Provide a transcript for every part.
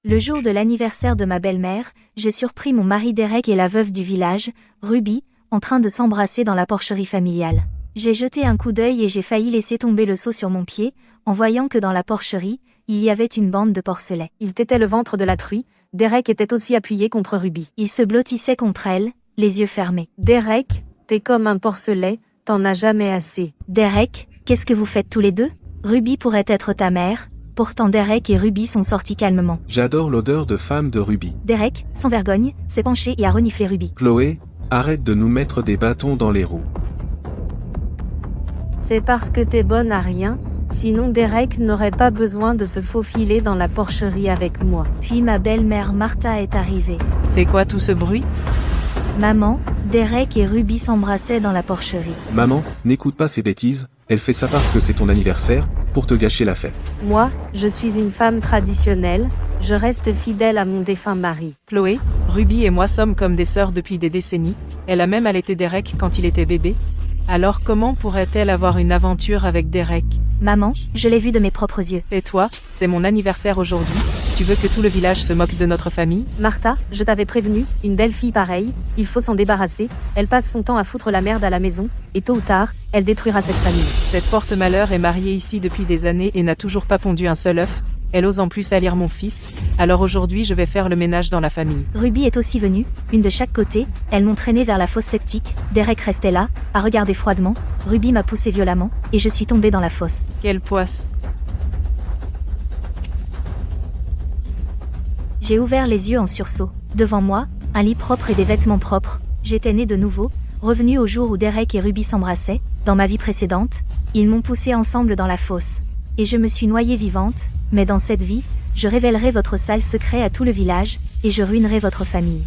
Le jour de l'anniversaire de ma belle-mère, j'ai surpris mon mari Derek et la veuve du village, Ruby, en train de s'embrasser dans la porcherie familiale. J'ai jeté un coup d'œil et j'ai failli laisser tomber le seau sur mon pied, en voyant que dans la porcherie, il y avait une bande de porcelets. Il tétait le ventre de la truie. Derek était aussi appuyé contre Ruby. Il se blottissait contre elle, les yeux fermés. Derek, t'es comme un porcelet, t'en as jamais assez. Derek, qu'est-ce que vous faites tous les deux? Ruby pourrait être ta mère. Pourtant Derek et Ruby sont sortis calmement. J'adore l'odeur de femme de Ruby. Derek, sans vergogne, s'est penché et a reniflé Ruby. Chloé, arrête de nous mettre des bâtons dans les roues. C'est parce que t'es bonne à rien, sinon Derek n'aurait pas besoin de se faufiler dans la porcherie avec moi. Puis ma belle-mère Martha est arrivée. C'est quoi tout ce bruit? Maman, Derek et Ruby s'embrassaient dans la porcherie. Maman, n'écoute pas ces bêtises, elle fait ça parce que c'est ton anniversaire, pour te gâcher la fête. Moi, je suis une femme traditionnelle, je reste fidèle à mon défunt mari. Chloé, Ruby et moi sommes comme des sœurs depuis des décennies, elle a même allaité Derek quand il était bébé. Alors comment pourrait-elle avoir une aventure avec Derek? Maman, je l'ai vu de mes propres yeux. Et toi, c'est mon anniversaire aujourd'hui, tu veux que tout le village se moque de notre famille? Martha, je t'avais prévenu, une belle fille pareille, il faut s'en débarrasser, elle passe son temps à foutre la merde à la maison, et tôt ou tard, elle détruira cette famille. Cette porte-malheur est mariée ici depuis des années et n'a toujours pas pondu un seul œuf. Elle ose en plus salir mon fils, alors aujourd'hui je vais faire le ménage dans la famille. Ruby est aussi venue, une de chaque côté, elles m'ont traîné vers la fosse septique, Derek restait là, à regarder froidement, Ruby m'a poussé violemment, et je suis tombée dans la fosse. Quelle poisse! J'ai ouvert les yeux en sursaut. Devant moi, un lit propre et des vêtements propres, j'étais née de nouveau, revenue au jour où Derek et Ruby s'embrassaient, dans ma vie précédente, ils m'ont poussée ensemble dans la fosse. Et je me suis noyée vivante, mais dans cette vie, je révélerai votre sale secret à tout le village, et je ruinerai votre famille.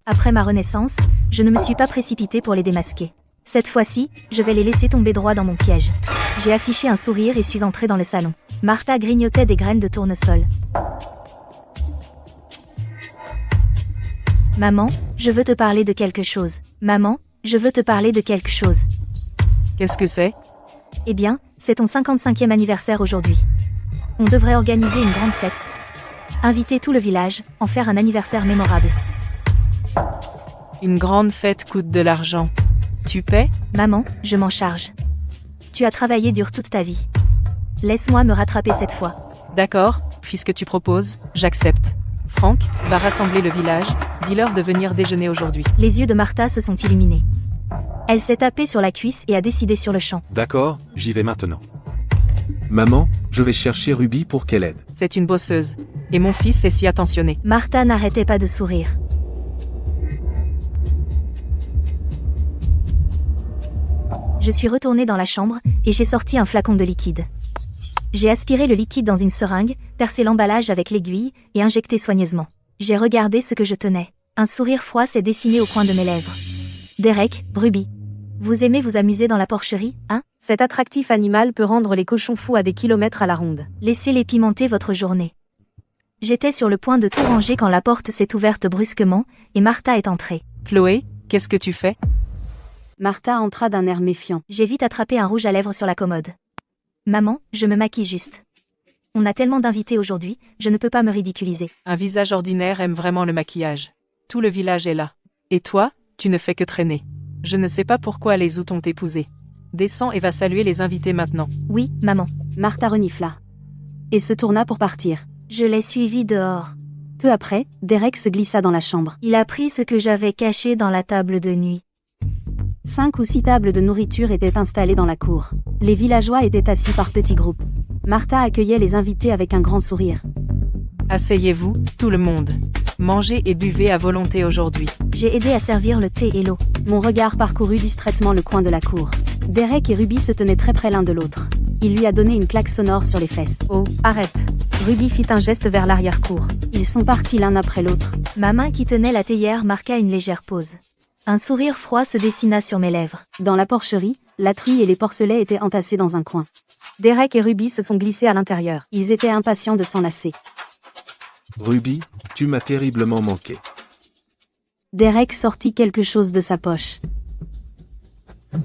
Après ma renaissance, je ne me suis pas précipitée pour les démasquer. Cette fois-ci, je vais les laisser tomber droit dans mon piège. J'ai affiché un sourire et suis entrée dans le salon. Martha grignotait des graines de tournesol. Maman, je veux te parler de quelque chose. Maman, je veux te parler de quelque chose. Qu'est-ce que c'est? Eh bien, c'est ton 55e anniversaire aujourd'hui. On devrait organiser une grande fête. Inviter tout le village, en faire un anniversaire mémorable. Une grande fête coûte de l'argent. Tu paies? Maman, je m'en charge. Tu as travaillé dur toute ta vie. Laisse-moi me rattraper cette fois. D'accord, puisque tu proposes, j'accepte. Franck, va rassembler le village, dis-leur de venir déjeuner aujourd'hui. Les yeux de Martha se sont illuminés. Elle s'est tapée sur la cuisse et a décidé sur le champ. D'accord, j'y vais maintenant. Maman, je vais chercher Ruby pour qu'elle aide. C'est une bosseuse. Et mon fils est si attentionné. Martha n'arrêtait pas de sourire. Je suis retournée dans la chambre, et j'ai sorti un flacon de liquide. J'ai aspiré le liquide dans une seringue, percé l'emballage avec l'aiguille, et injecté soigneusement. J'ai regardé ce que je tenais. Un sourire froid s'est dessiné au coin de mes lèvres. Derek, Ruby. Vous aimez vous amuser dans la porcherie, hein? Cet attractif animal peut rendre les cochons fous à des kilomètres à la ronde. Laissez-les pimenter votre journée. J'étais sur le point de tout ranger quand la porte s'est ouverte brusquement, et Martha est entrée. Chloé, qu'est-ce que tu fais? Martha entra d'un air méfiant. J'ai vite attrapé un rouge à lèvres sur la commode. Maman, je me maquille juste. On a tellement d'invités aujourd'hui, je ne peux pas me ridiculiser. Un visage ordinaire aime vraiment le maquillage. Tout le village est là. Et toi, tu ne fais que traîner. Je ne sais pas pourquoi les Out t'ont épousé. Descends et va saluer les invités maintenant. Oui, maman. Martha renifla. Et se tourna pour partir. Je l'ai suivi dehors. Peu après, Derek se glissa dans la chambre. Il a pris ce que j'avais caché dans la table de nuit. 5 ou 6 tables de nourriture étaient installées dans la cour. Les villageois étaient assis par petits groupes. Martha accueillait les invités avec un grand sourire. Asseyez-vous, tout le monde. Mangez et buvez à volonté aujourd'hui. J'ai aidé à servir le thé et l'eau. Mon regard parcourut distraitement le coin de la cour. Derek et Ruby se tenaient très près l'un de l'autre. Il lui a donné une claque sonore sur les fesses. Oh, arrête. Ruby fit un geste vers l'arrière-cour. Ils sont partis l'un après l'autre. Ma main qui tenait la théière marqua une légère pause. Un sourire froid se dessina sur mes lèvres. Dans la porcherie, la truie et les porcelets étaient entassés dans un coin. Derek et Ruby se sont glissés à l'intérieur. Ils étaient impatients de s'enlacer. Ruby, tu m'as terriblement manqué. Derek sortit quelque chose de sa poche.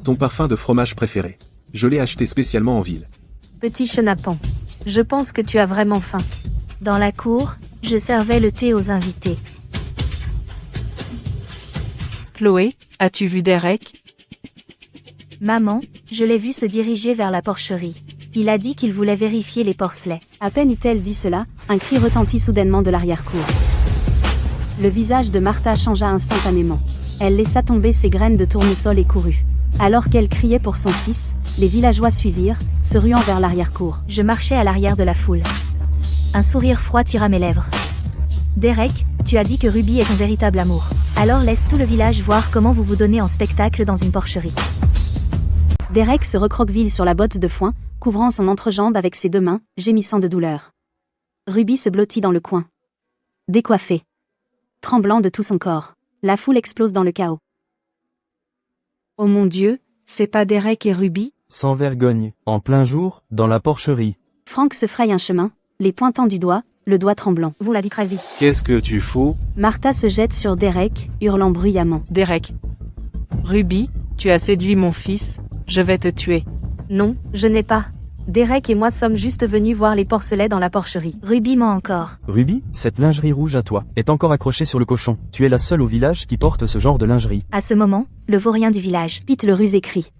Ton parfum de fromage préféré. Je l'ai acheté spécialement en ville. Petit chenapan. Je pense que tu as vraiment faim. Dans la cour, je servais le thé aux invités. Chloé, as-tu vu Derek? Maman, je l'ai vu se diriger vers la porcherie. Il a dit qu'il voulait vérifier les porcelets. À peine eut-elle dit cela, un cri retentit soudainement de l'arrière-cour. Le visage de Martha changea instantanément. Elle laissa tomber ses graines de tournesol et courut. Alors qu'elle criait pour son fils, les villageois suivirent, se ruant vers l'arrière-cour. Je marchais à l'arrière de la foule. Un sourire froid tira mes lèvres. Derek, tu as dit que Ruby est ton véritable amour. Alors laisse tout le village voir comment vous vous donnez en spectacle dans une porcherie. Derek se recroqueville sur la botte de foin, couvrant son entrejambe avec ses deux mains, gémissant de douleur. Ruby se blottit dans le coin. Décoiffée. Tremblant de tout son corps. La foule explose dans le chaos. Oh mon Dieu, c'est pas Derek et Ruby? Sans vergogne, en plein jour, dans la porcherie. Frank se fraye un chemin, les pointant du doigt, le doigt tremblant. Vous l'avez crazy. Qu'est-ce que tu fous? Martha se jette sur Derek, hurlant bruyamment. Derek. Ruby, tu as séduit mon fils, je vais te tuer. Non, je n'ai pas. Derek et moi sommes juste venus voir les porcelets dans la porcherie. Ruby ment encore. Ruby, cette lingerie rouge à toi, est encore accrochée sur le cochon. Tu es la seule au village qui porte ce genre de lingerie. À ce moment, le vaurien du village, Pete le rusé crie.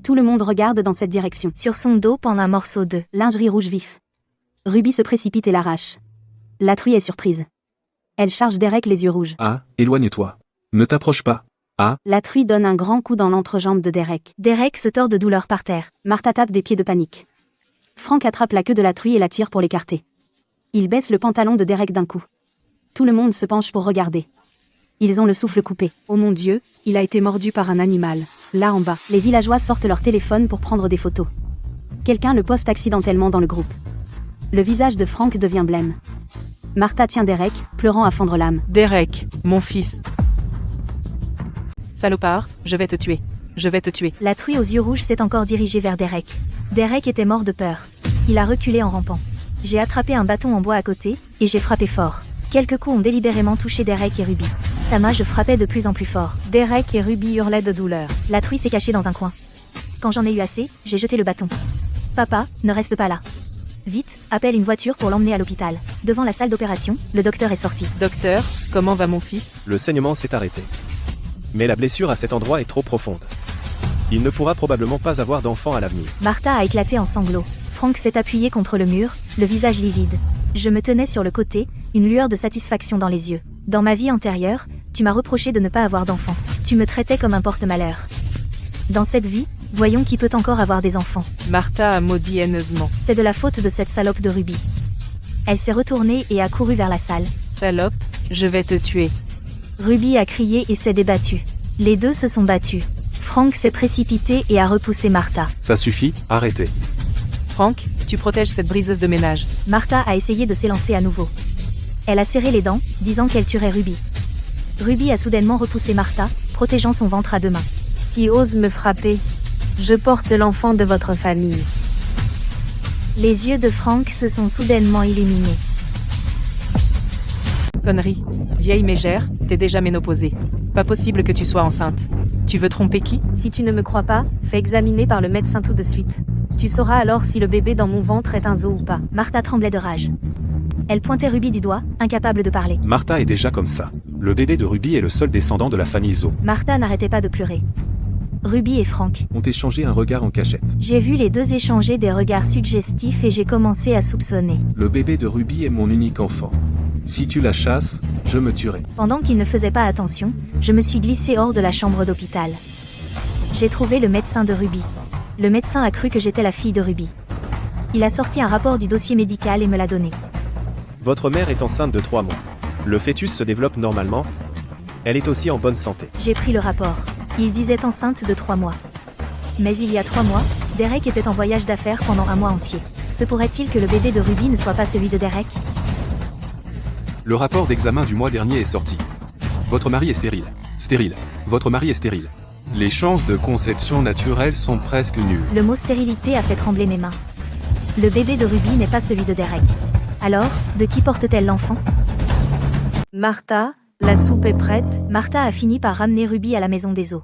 Tout le monde regarde dans cette direction. sur son dos pend un morceau de Lingerie rouge vif. Ruby se précipite et l'arrache. La truie est surprise. Elle charge Derek les yeux rouges. Ah, éloigne-toi. Ne t'approche pas. Ah, La truie donne un grand coup dans l'entrejambe de Derek. Derek se tord de douleur par terre. Martha tape des pieds de panique. Frank attrape la queue de la truie et la tire pour l'écarter. Il baisse le pantalon de Derek d'un coup. Tout le monde se penche pour regarder. Ils ont le souffle coupé. Oh mon Dieu, il a été mordu par un animal. Là en bas. Les villageois sortent leur téléphone pour prendre des photos. Quelqu'un le poste accidentellement dans le groupe. Le visage de Frank devient blême. Martha tient Derek, pleurant à fendre l'âme. Derek, mon fils. Salopard, je vais te tuer. Je vais te tuer. La truie aux yeux rouges s'est encore dirigée vers Derek. Derek était mort de peur. Il a reculé en rampant. J'ai attrapé un bâton en bois à côté, et j'ai frappé fort. Quelques coups ont délibérément touché Derek et Ruby. Sama, je frappais de plus en plus fort. Derek et Ruby hurlaient de douleur. La truie s'est cachée dans un coin. Quand j'en ai eu assez, j'ai jeté le bâton. Papa, ne reste pas là. Vite, appelle une voiture pour l'emmener à l'hôpital. Devant la salle d'opération, le docteur est sorti. Docteur, comment va mon fils? Le saignement s'est arrêté. Mais la blessure à cet endroit est trop profonde. Il ne pourra probablement pas avoir d'enfant à l'avenir. Martha a éclaté en sanglots. Frank s'est appuyé contre le mur, le visage livide. Je me tenais sur le côté, une lueur de satisfaction dans les yeux. Dans ma vie antérieure, tu m'as reproché de ne pas avoir d'enfant. Tu me traitais comme un porte-malheur. Dans cette vie, voyons qui peut encore avoir des enfants. Martha a maudit haineusement. C'est de la faute de cette salope de Ruby. Elle s'est retournée et a couru vers la salle. Salope, je vais te tuer. Ruby a crié et s'est débattue. Les deux se sont battus. Frank s'est précipité et a repoussé Martha. Ça suffit, arrêtez. Frank, tu protèges cette briseuse de ménage. Martha a essayé de s'élancer à nouveau. Elle a serré les dents, disant qu'elle tuerait Ruby. Ruby a soudainement repoussé Martha, protégeant son ventre à deux mains. Qui ose me frapper? Je porte l'enfant de votre famille. Les yeux de Frank se sont soudainement illuminés. Connerie. Vieille mégère, t'es déjà ménopausée. Pas possible que tu sois enceinte. Tu veux tromper qui? Si tu ne me crois pas, fais examiner par le médecin tout de suite. Tu sauras alors si le bébé dans mon ventre est un zoo ou pas. Martha tremblait de rage. Elle pointait Ruby du doigt, incapable de parler. Martha est déjà comme ça. Le bébé de Ruby est le seul descendant de la famille Zo. Martha n'arrêtait pas de pleurer. Ruby et Frank. ont échangé un regard en cachette. J'ai vu les deux échanger des regards suggestifs et j'ai commencé à soupçonner. Le bébé de Ruby est mon unique enfant. Si tu la chasses, je me tuerai. Pendant qu'ils ne faisaient pas attention, je me suis glissée hors de la chambre d'hôpital. J'ai trouvé le médecin de Ruby. Le médecin a cru que j'étais la fille de Ruby. Il a sorti un rapport du dossier médical et me l'a donné. Votre mère est enceinte de 3 mois. Le fœtus se développe normalement. Elle est aussi en bonne santé. J'ai pris le rapport. Il disait enceinte de 3 mois. Mais il y a 3 mois, Derek était en voyage d'affaires pendant un mois entier. Se pourrait-il que le bébé de Ruby ne soit pas celui de Derek? Le rapport d'examen du mois dernier est sorti. Votre mari est stérile. Stérile. Votre mari est stérile. Les chances de conception naturelle sont presque nulles. Le mot stérilité a fait trembler mes mains. Le bébé de Ruby n'est pas celui de Derek. Alors, de qui porte-t-elle l'enfant? Martha, la soupe est prête. Martha a fini par ramener Ruby à la maison des eaux.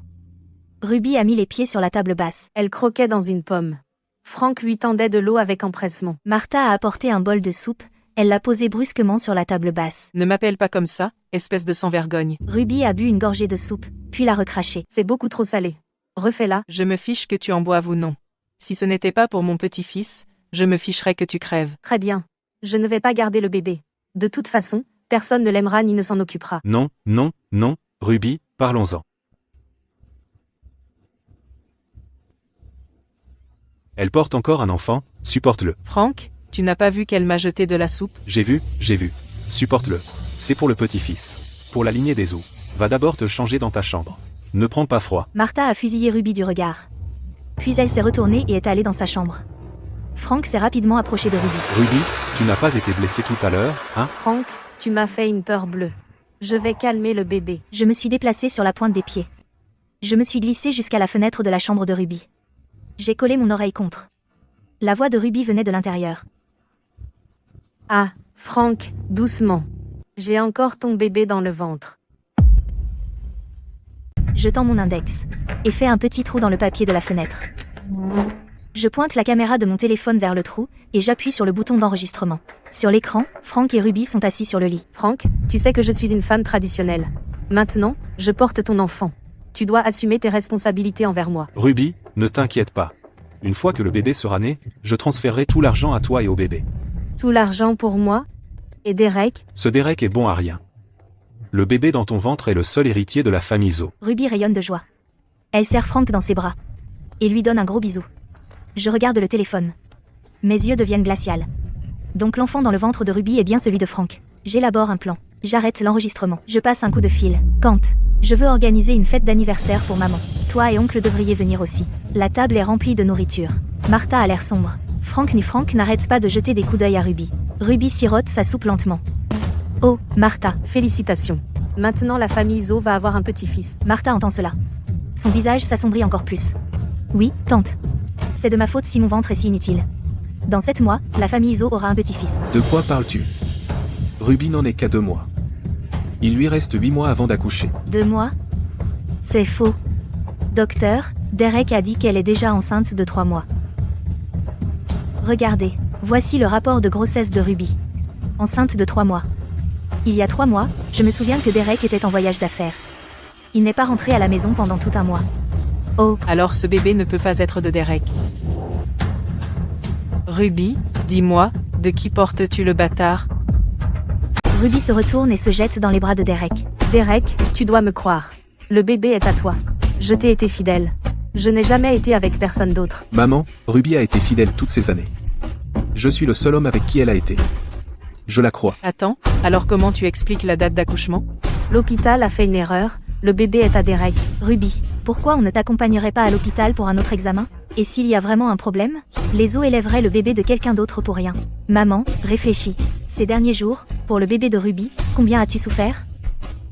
Ruby a mis les pieds sur la table basse. Elle croquait dans une pomme. Frank lui tendait de l'eau avec empressement. Martha a apporté un bol de soupe, Elle l'a posé brusquement sur la table basse. Ne m'appelle pas comme ça, espèce de sans-vergogne. Ruby a bu une gorgée de soupe, puis l'a recrachée. C'est beaucoup trop salé. Refais-la. Je me fiche que tu en boives ou non. Si ce n'était pas pour mon petit-fils, je me ficherais que tu crèves. Très bien. Je ne vais pas garder le bébé. De toute façon, personne ne l'aimera ni ne s'en occupera. Non, non, non, Ruby, parlons-en. Elle porte encore un enfant, supporte-le. Franck, tu n'as pas vu qu'elle m'a jeté de la soupe? J'ai vu, supporte-le. C'est pour le petit-fils. Pour la lignée des eaux. Va d'abord te changer dans ta chambre. Ne prends pas froid. Martha a fusillé Ruby du regard. Puis elle s'est retournée et est allée dans sa chambre. Franck s'est rapidement approché de Ruby. Ruby, tu n'as pas été blessée tout à l'heure, hein? Franck, tu m'as fait une peur bleue. Je vais calmer le bébé. Je me suis déplacée sur la pointe des pieds. Je me suis glissée jusqu'à la fenêtre de la chambre de Ruby. J'ai collé mon oreille contre. La voix de Ruby venait de l'intérieur. Ah, Franck, doucement. J'ai encore ton bébé dans le ventre. Je tends mon index et fais un petit trou dans le papier de la fenêtre. Je pointe la caméra de mon téléphone vers le trou et j'appuie sur le bouton d'enregistrement. Sur l'écran, Franck et Ruby sont assis sur le lit. Franck, tu sais que je suis une femme traditionnelle. Maintenant, je porte ton enfant. Tu dois assumer tes responsabilités envers moi. Ruby, ne t'inquiète pas. Une fois que le bébé sera né, je transférerai tout l'argent à toi et au bébé. Tout l'argent pour moi? Et Derek? Ce Derek est bon à rien. Le bébé dans ton ventre est le seul héritier de la famille Zo. Ruby rayonne de joie. Elle serre Franck dans ses bras et lui donne un gros bisou. Je regarde le téléphone. Mes yeux deviennent glaciales. Donc l'enfant dans le ventre de Ruby est bien celui de Franck. J'élabore un plan. J'arrête l'enregistrement. Je passe un coup de fil. Kant, je veux organiser une fête d'anniversaire pour maman. Toi et oncle devriez venir aussi. La table est remplie de nourriture. Martha a l'air sombre. Franck n'arrête pas de jeter des coups d'œil à Ruby. Ruby sirote sa soupe lentement. Oh, Martha, félicitations. Maintenant la famille Zo va avoir un petit-fils. Martha entend cela. Son visage s'assombrit encore plus. Oui, tante. C'est de ma faute si mon ventre est si inutile. Dans 7 mois, la famille Zo aura un petit-fils. De quoi parles-tu? Ruby n'en est qu'à 2 mois. Il lui reste 8 mois avant d'accoucher. 2 mois? C'est faux. Docteur, Derek a dit qu'elle est déjà enceinte de 3 mois. Regardez, voici le rapport de grossesse de Ruby. Enceinte de 3 mois. Il y a 3 mois, je me souviens que Derek était en voyage d'affaires. Il n'est pas rentré à la maison pendant tout un mois. Oh. Alors ce bébé ne peut pas être de Derek. Ruby, dis-moi, de qui portes-tu le bâtard? Ruby se retourne et se jette dans les bras de Derek. Derek, tu dois me croire. Le bébé est à toi. Je t'ai été fidèle. Je n'ai jamais été avec personne d'autre. Maman, Ruby a été fidèle toutes ces années. Je suis le seul homme avec qui elle a été. Je la crois. Attends, alors comment tu expliques la date d'accouchement? L'hôpital a fait une erreur. Le bébé est à Derek. Ruby, pourquoi on ne t'accompagnerait pas à l'hôpital pour un autre examen? Et s'il y a vraiment un problème? Les os élèveraient le bébé de quelqu'un d'autre pour rien. Maman, réfléchis. Ces derniers jours, pour le bébé de Ruby, combien as-tu souffert?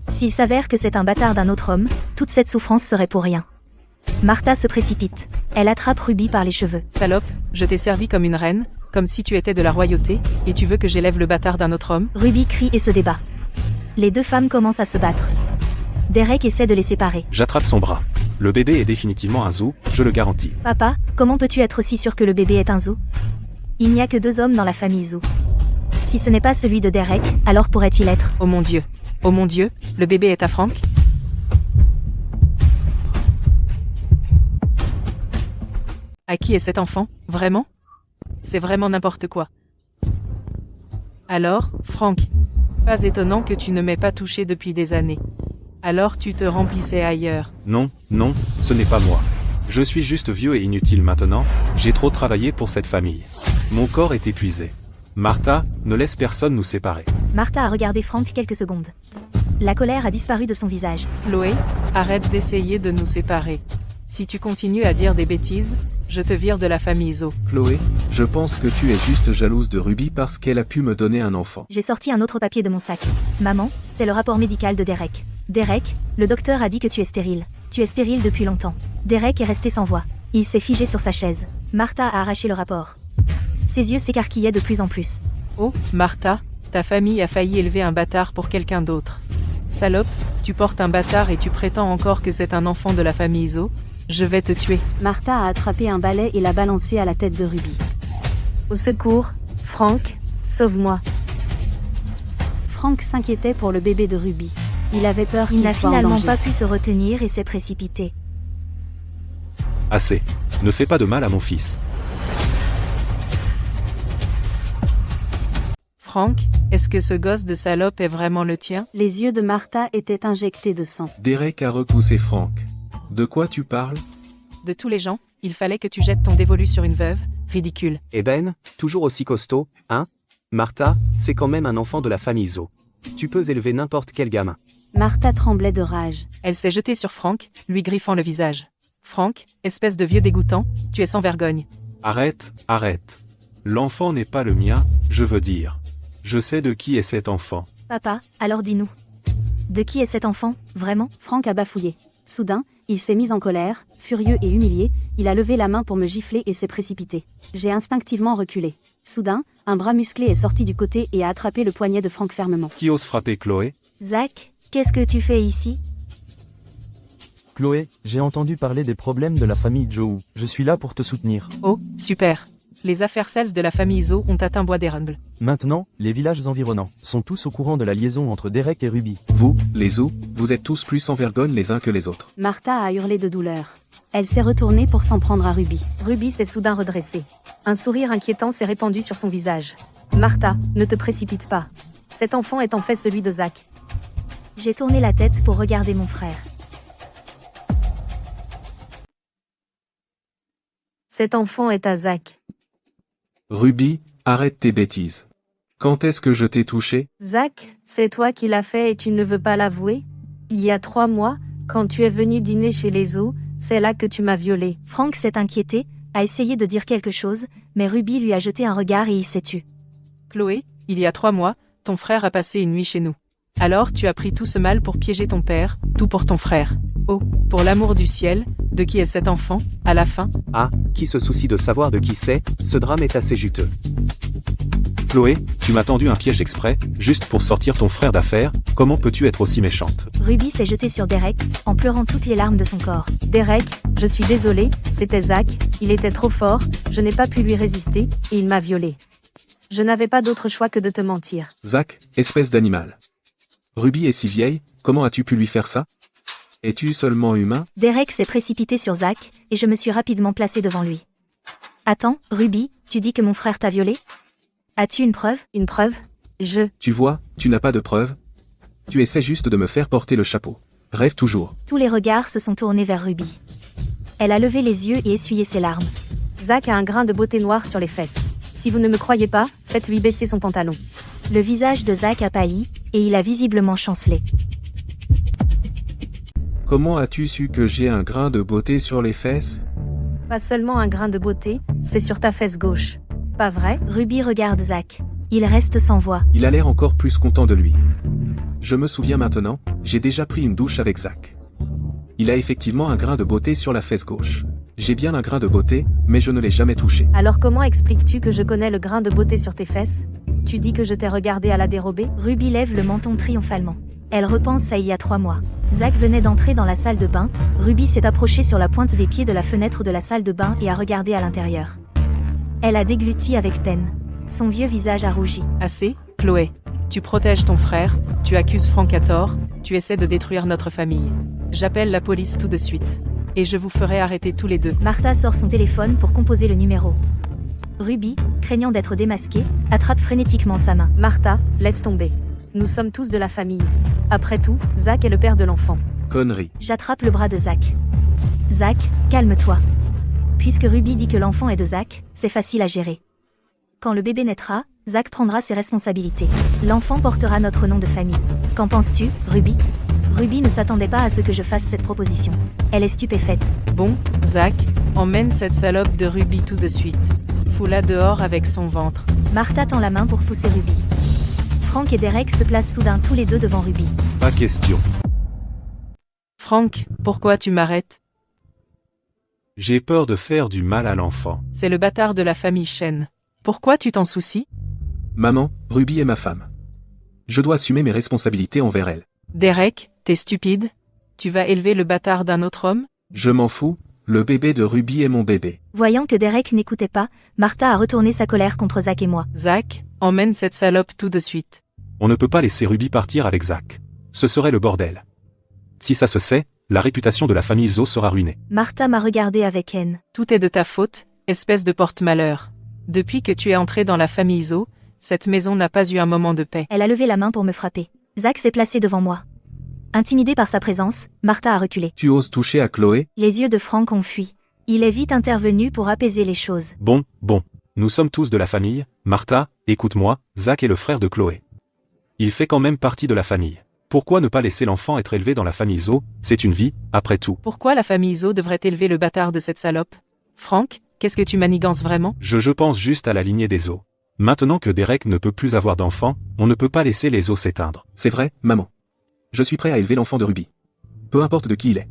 S'il s'avère que c'est un bâtard d'un autre homme, toute cette souffrance serait pour rien. Martha se précipite. Elle attrape Ruby par les cheveux. Salope, je t'ai servi comme une reine, comme si tu étais de la royauté, et tu veux que j'élève le bâtard d'un autre homme? Ruby crie et se débat. Les deux femmes commencent à se battre. Derek essaie de les séparer. J'attrape son bras. Le bébé est définitivement un Zo, je le garantis. Papa, comment peux-tu être aussi sûr que le bébé est un Zo? Il n'y a que 2 hommes dans la famille Zo. Si ce n'est pas celui de Derek, alors pourrait-il être? Oh mon Dieu, le bébé est à Franck? À qui est cet enfant, vraiment? C'est vraiment n'importe quoi. Alors, Franck, pas étonnant que tu ne m'aies pas touché depuis des années. Alors tu te remplissais ailleurs. Non, non, ce n'est pas moi. Je suis juste vieux et inutile maintenant, j'ai trop travaillé pour cette famille. Mon corps est épuisé. Martha, ne laisse personne nous séparer. Martha a regardé Franck quelques secondes. La colère a disparu de son visage. Chloé, arrête d'essayer de nous séparer. Si tu continues à dire des bêtises, je te vire de la famille Zo. Chloé, je pense que tu es juste jalouse de Ruby parce qu'elle a pu me donner un enfant. J'ai sorti un autre papier de mon sac. Maman, c'est le rapport médical de Derek. Derek, le docteur a dit que tu es stérile. Tu es stérile depuis longtemps. Derek est resté sans voix. Il s'est figé sur sa chaise. Martha a arraché le rapport. Ses yeux s'écarquillaient de plus en plus. Oh, Martha, ta famille a failli élever un bâtard pour quelqu'un d'autre. Salope, tu portes un bâtard et tu prétends encore que c'est un enfant de la famille Zo? Je vais te tuer. Martha a attrapé un balai et l'a balancé à la tête de Ruby. Au secours, Franck, sauve-moi. Frank s'inquiétait pour le bébé de Ruby. Il avait peur Il qu'il n'a soit en finalement danger. pas pu se retenir et s'est précipité. Assez. Ne fais pas de mal à mon fils. Frank, est-ce que ce gosse de salope est vraiment le tien? Les yeux de Martha étaient injectés de sang. Derek a repoussé Frank. De quoi tu parles? De tous les gens, il fallait que tu jettes ton dévolu sur une veuve? Ridicule. Et Ben, toujours aussi costaud, hein? Martha, c'est quand même un enfant de la famille Zo. Tu peux élever n'importe quel gamin. Martha tremblait de rage. Elle s'est jetée sur Frank, lui griffant le visage. Frank, espèce de vieux dégoûtant, tu es sans vergogne. Arrête, arrête. L'enfant n'est pas le mien, je veux dire. Je sais de qui est cet enfant. Papa, alors dis-nous. De qui est cet enfant, vraiment? Frank a bafouillé. Soudain, il s'est mis en colère, furieux et humilié, il a levé la main pour me gifler et s'est précipité. J'ai instinctivement reculé. Soudain, un bras musclé est sorti du côté et a attrapé le poignet de Frank fermement. Qui ose frapper Chloé? Zach, qu'est-ce que tu fais ici? Chloé, j'ai entendu parler des problèmes de la famille Joe. Je suis là pour te soutenir. Oh, super. Les affaires sales de la famille Zo ont atteint Bois d'Erungle. Maintenant, les villages environnants sont tous au courant de la liaison entre Derek et Ruby. Vous, les Zou, vous êtes tous plus sans vergogne les uns que les autres. Martha a hurlé de douleur. Elle s'est retournée pour s'en prendre à Ruby. Ruby s'est soudain redressée. Un sourire inquiétant s'est répandu sur son visage. Martha, ne te précipite pas. Cet enfant est en fait celui de Zach. J'ai tourné la tête pour regarder mon frère. Cet enfant est à Zach. Ruby, arrête tes bêtises. Quand est-ce que je t'ai touché? Zach, c'est toi qui l'as fait et tu ne veux pas l'avouer? Il y a 3 mois, quand tu es venu dîner chez les Zo, c'est là que tu m'as violée. Frank s'est inquiété, a essayé de dire quelque chose, mais Ruby lui a jeté un regard et il s'est tu. Chloé, il y a 3 mois, ton frère a passé une nuit chez nous. Alors tu as pris tout ce mal pour piéger ton père, tout pour ton frère. Oh, pour l'amour du ciel, de qui est cet enfant, à la fin? Ah, qui se soucie de savoir de qui c'est, ce drame est assez juteux. Chloé, tu m'as tendu un piège exprès, juste pour sortir ton frère d'affaire, comment peux-tu être aussi méchante? Ruby s'est jetée sur Derek, en pleurant toutes les larmes de son corps. Derek, je suis désolée, c'était Zach, il était trop fort, je n'ai pas pu lui résister, et il m'a violée. Je n'avais pas d'autre choix que de te mentir. Zach, espèce d'animal. Ruby est si vieille, comment as-tu pu lui faire ça? Es-tu seulement humain? Derek s'est précipité sur Zach, et je me suis rapidement placée devant lui. Attends, Ruby, tu dis que mon frère t'a violée? As-tu une preuve? Une preuve? Tu vois, tu n'as pas de preuve. Tu essaies juste de me faire porter le chapeau. Rêve toujours. Tous les regards se sont tournés vers Ruby. Elle a levé les yeux et essuyé ses larmes. Zach a un grain de beauté noire sur les fesses. Si vous ne me croyez pas, faites-lui baisser son pantalon. Le visage de Zach a pâli, et il a visiblement chancelé. Comment as-tu su que j'ai un grain de beauté sur les fesses? Pas seulement un grain de beauté, c'est sur ta fesse gauche. Pas vrai? Ruby regarde Zach. Il reste sans voix. Il a l'air encore plus content de lui. Je me souviens maintenant, j'ai déjà pris une douche avec Zach. Il a effectivement un grain de beauté sur la fesse gauche. J'ai bien un grain de beauté, mais je ne l'ai jamais touché. Alors comment expliques-tu que je connais le grain de beauté sur tes fesses? Tu dis que je t'ai regardé à la dérobée? Ruby lève le menton triomphalement. Elle repense à il y a 3 mois. Zach venait d'entrer dans la salle de bain, Ruby s'est approchée sur la pointe des pieds de la fenêtre de la salle de bain et a regardé à l'intérieur. Elle a dégluti avec peine. Son vieux visage a rougi. Assez, Chloé. Tu protèges ton frère, tu accuses Frank à tort, tu essaies de détruire notre famille. J'appelle la police tout de suite. Et je vous ferai arrêter tous les deux. Martha sort son téléphone pour composer le numéro. Ruby, craignant d'être démasquée, attrape frénétiquement sa main. Martha, laisse tomber. Nous sommes tous de la famille. Après tout, Zach est le père de l'enfant. Connerie. J'attrape le bras de Zach. Zach, calme-toi. Puisque Ruby dit que l'enfant est de Zach, c'est facile à gérer. Quand le bébé naîtra, Zach prendra ses responsabilités. L'enfant portera notre nom de famille. Qu'en penses-tu, Ruby? Ruby ne s'attendait pas à ce que je fasse cette proposition. Elle est stupéfaite. Bon, Zach, emmène cette salope de Ruby tout de suite. Fous-la dehors avec son ventre. Martha tend la main pour pousser Ruby. Frank et Derek se placent soudain tous les deux devant Ruby. Pas question. Frank, pourquoi tu m'arrêtes? J'ai peur de faire du mal à l'enfant. C'est le bâtard de la famille Shen. Pourquoi tu t'en soucies? Maman, Ruby est ma femme. Je dois assumer mes responsabilités envers elle. Derek, t'es stupide? Tu vas élever le bâtard d'un autre homme? Je m'en fous, le bébé de Ruby est mon bébé. Voyant que Derek n'écoutait pas, Martha a retourné sa colère contre Zach et moi. Zach, emmène cette salope tout de suite. On ne peut pas laisser Ruby partir avec Zach. Ce serait le bordel. Si ça se sait, la réputation de la famille Zo sera ruinée. Martha m'a regardé avec haine. Tout est de ta faute, espèce de porte-malheur. Depuis que tu es entré dans la famille Zo, cette maison n'a pas eu un moment de paix. Elle a levé la main pour me frapper. Zach s'est placé devant moi. Intimidée par sa présence, Martha a reculé. Tu oses toucher à Chloé? Les yeux de Frank ont fui. Il est vite intervenu pour apaiser les choses. Bon, nous sommes tous de la famille. Martha, écoute-moi, Zach est le frère de Chloé. Il fait quand même partie de la famille. Pourquoi ne pas laisser l'enfant être élevé dans la famille Zo? C'est une vie, après tout. Pourquoi la famille Zo devrait élever le bâtard de cette salope? Frank, qu'est-ce que tu manigances vraiment? Je pense juste à la lignée des Zo. Maintenant que Derek ne peut plus avoir d'enfants, on ne peut pas laisser les Zo s'éteindre. C'est vrai, maman. Je suis prêt à élever l'enfant de Ruby. Peu importe de qui il est.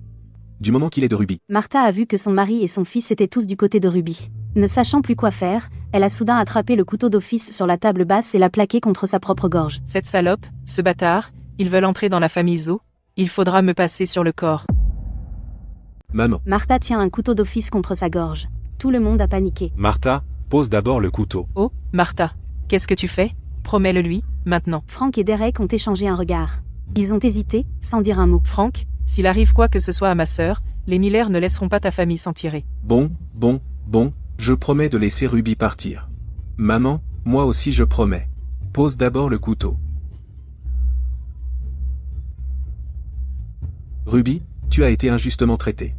Du moment qu'il est de Ruby. Martha a vu que son mari et son fils étaient tous du côté de Ruby. Ne sachant plus quoi faire, elle a soudain attrapé le couteau d'office sur la table basse et l'a plaqué contre sa propre gorge. Cette salope, ce bâtard, ils veulent entrer dans la famille Zo. Il faudra me passer sur le corps. Maman. Martha tient un couteau d'office contre sa gorge. Tout le monde a paniqué. Martha, pose d'abord le couteau. Oh, Martha, qu'est-ce que tu fais? Promets-le lui, maintenant. Frank et Derek ont échangé un regard. Ils ont hésité, sans dire un mot. Frank, s'il arrive quoi que ce soit à ma sœur, les Miller ne laisseront pas ta famille s'en tirer. Bon, je promets de laisser Ruby partir. Maman, moi aussi je promets. Pose d'abord le couteau. Ruby, tu as été injustement traitée.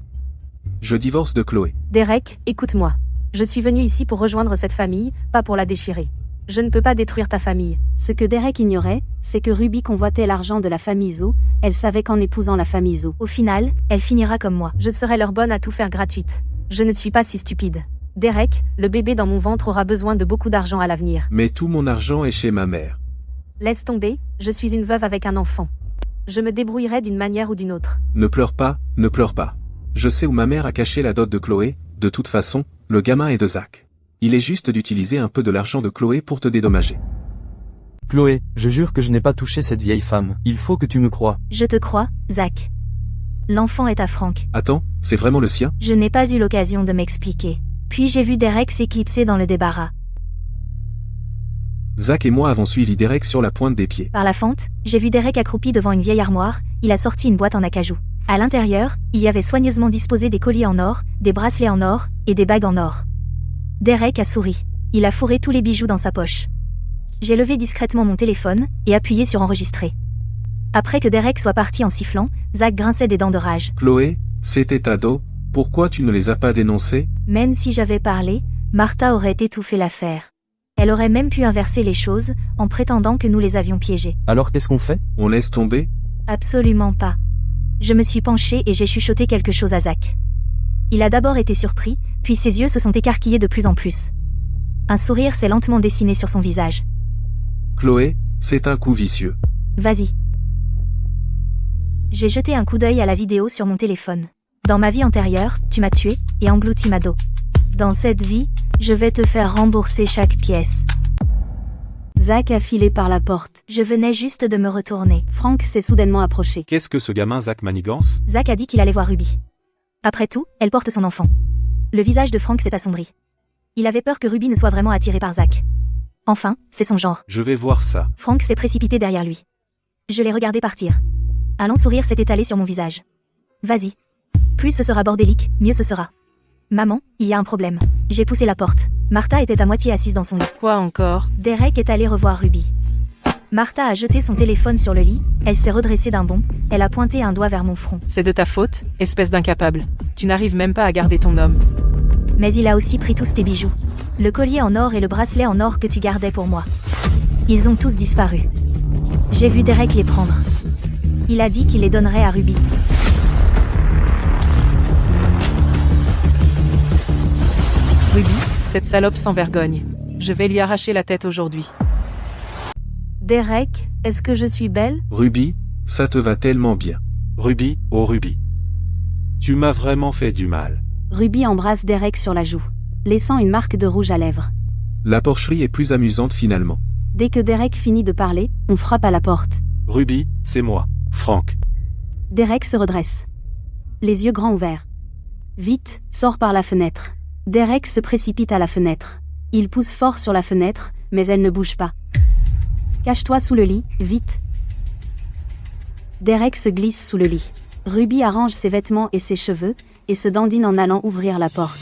Je divorce de Chloé. Derek, écoute-moi. Je suis venu ici pour rejoindre cette famille, pas pour la déchirer. Je ne peux pas détruire ta famille. Ce que Derek ignorait, c'est que Ruby convoitait l'argent de la famille Zo. Elle savait qu'en épousant la famille Zo, Au final, elle finira comme moi. Je serai leur bonne à tout faire gratuite. Je ne suis pas si stupide. Derek, le bébé dans mon ventre aura besoin de beaucoup d'argent à l'avenir. Mais tout mon argent est chez ma mère. Laisse tomber, je suis une veuve avec un enfant. Je me débrouillerai d'une manière ou d'une autre. Ne pleure pas, ne pleure pas. Je sais où ma mère a caché la dot de Chloé, de toute façon, le gamin est de Zach. Il est juste d'utiliser un peu de l'argent de Chloé pour te dédommager. Chloé, je jure que je n'ai pas touché cette vieille femme. Il faut que tu me crois. Je te crois, Zach. L'enfant est à Frank. Attends, c'est vraiment le sien? Je n'ai pas eu l'occasion de m'expliquer. Puis j'ai vu Derek s'éclipser dans le débarras. Zach et moi avons suivi Derek sur la pointe des pieds. Par la fente, j'ai vu Derek accroupi devant une vieille armoire, il a sorti une boîte en acajou. À l'intérieur, il y avait soigneusement disposé des colliers en or, des bracelets en or, et des bagues en or. Derek a souri. Il a fourré tous les bijoux dans sa poche. J'ai levé discrètement mon téléphone, et appuyé sur enregistrer. Après que Derek soit parti en sifflant, Zach grinçait des dents de rage. Chloé, c'était ado, pourquoi tu ne les as pas dénoncés? Même si j'avais parlé, Martha aurait étouffé l'affaire. Elle aurait même pu inverser les choses, en prétendant que nous les avions piégés. Alors qu'est-ce qu'on fait? On laisse tomber? Absolument pas. Je me suis penchée et j'ai chuchoté quelque chose à Zach. Il a d'abord été surpris, puis ses yeux se sont écarquillés de plus en plus. Un sourire s'est lentement dessiné sur son visage. Chloé, c'est un coup vicieux. Vas-y. J'ai jeté un coup d'œil à la vidéo sur mon téléphone. Dans ma vie antérieure, tu m'as tué, et englouti ma dos. Dans cette vie, je vais te faire rembourser chaque pièce. Zach a filé par la porte. Je venais juste de me retourner. Frank s'est soudainement approché. Qu'est-ce que ce gamin Zach manigance? Zach a dit qu'il allait voir Ruby. Après tout, elle porte son enfant. Le visage de Frank s'est assombri. Il avait peur que Ruby ne soit vraiment attirée par Zach. Enfin, c'est son genre. Je vais voir ça. Frank s'est précipité derrière lui. Je l'ai regardé partir. Un long sourire s'est étalé sur mon visage. Vas-y. Plus ce sera bordélique, mieux ce sera. Maman, il y a un problème. J'ai poussé la porte. Martha était à moitié assise dans son lit. Quoi encore? Derek est allé revoir Ruby. Martha a jeté son téléphone sur le lit, elle s'est redressée d'un bond, elle a pointé un doigt vers mon front. C'est de ta faute, espèce d'incapable. Tu n'arrives même pas à garder ton homme. Mais il a aussi pris tous tes bijoux. Le collier en or et le bracelet en or que tu gardais pour moi. Ils ont tous disparu. J'ai vu Derek les prendre. Il a dit qu'il les donnerait à Ruby. Ruby, cette salope sans vergogne. Je vais lui arracher la tête aujourd'hui. Derek, est-ce que je suis belle? Ruby, ça te va tellement bien. Ruby, oh Ruby. Tu m'as vraiment fait du mal. Ruby embrasse Derek sur la joue, laissant une marque de rouge à lèvres. La porcherie est plus amusante finalement. Dès que Derek finit de parler, on frappe à la porte. Ruby, c'est moi, Frank. Derek se redresse. Les yeux grands ouverts. Vite, sors par la fenêtre. Derek se précipite à la fenêtre. Il pousse fort sur la fenêtre, mais elle ne bouge pas. Cache-toi sous le lit, vite. Derek se glisse sous le lit. Ruby arrange ses vêtements et ses cheveux, et se dandine en allant ouvrir la porte.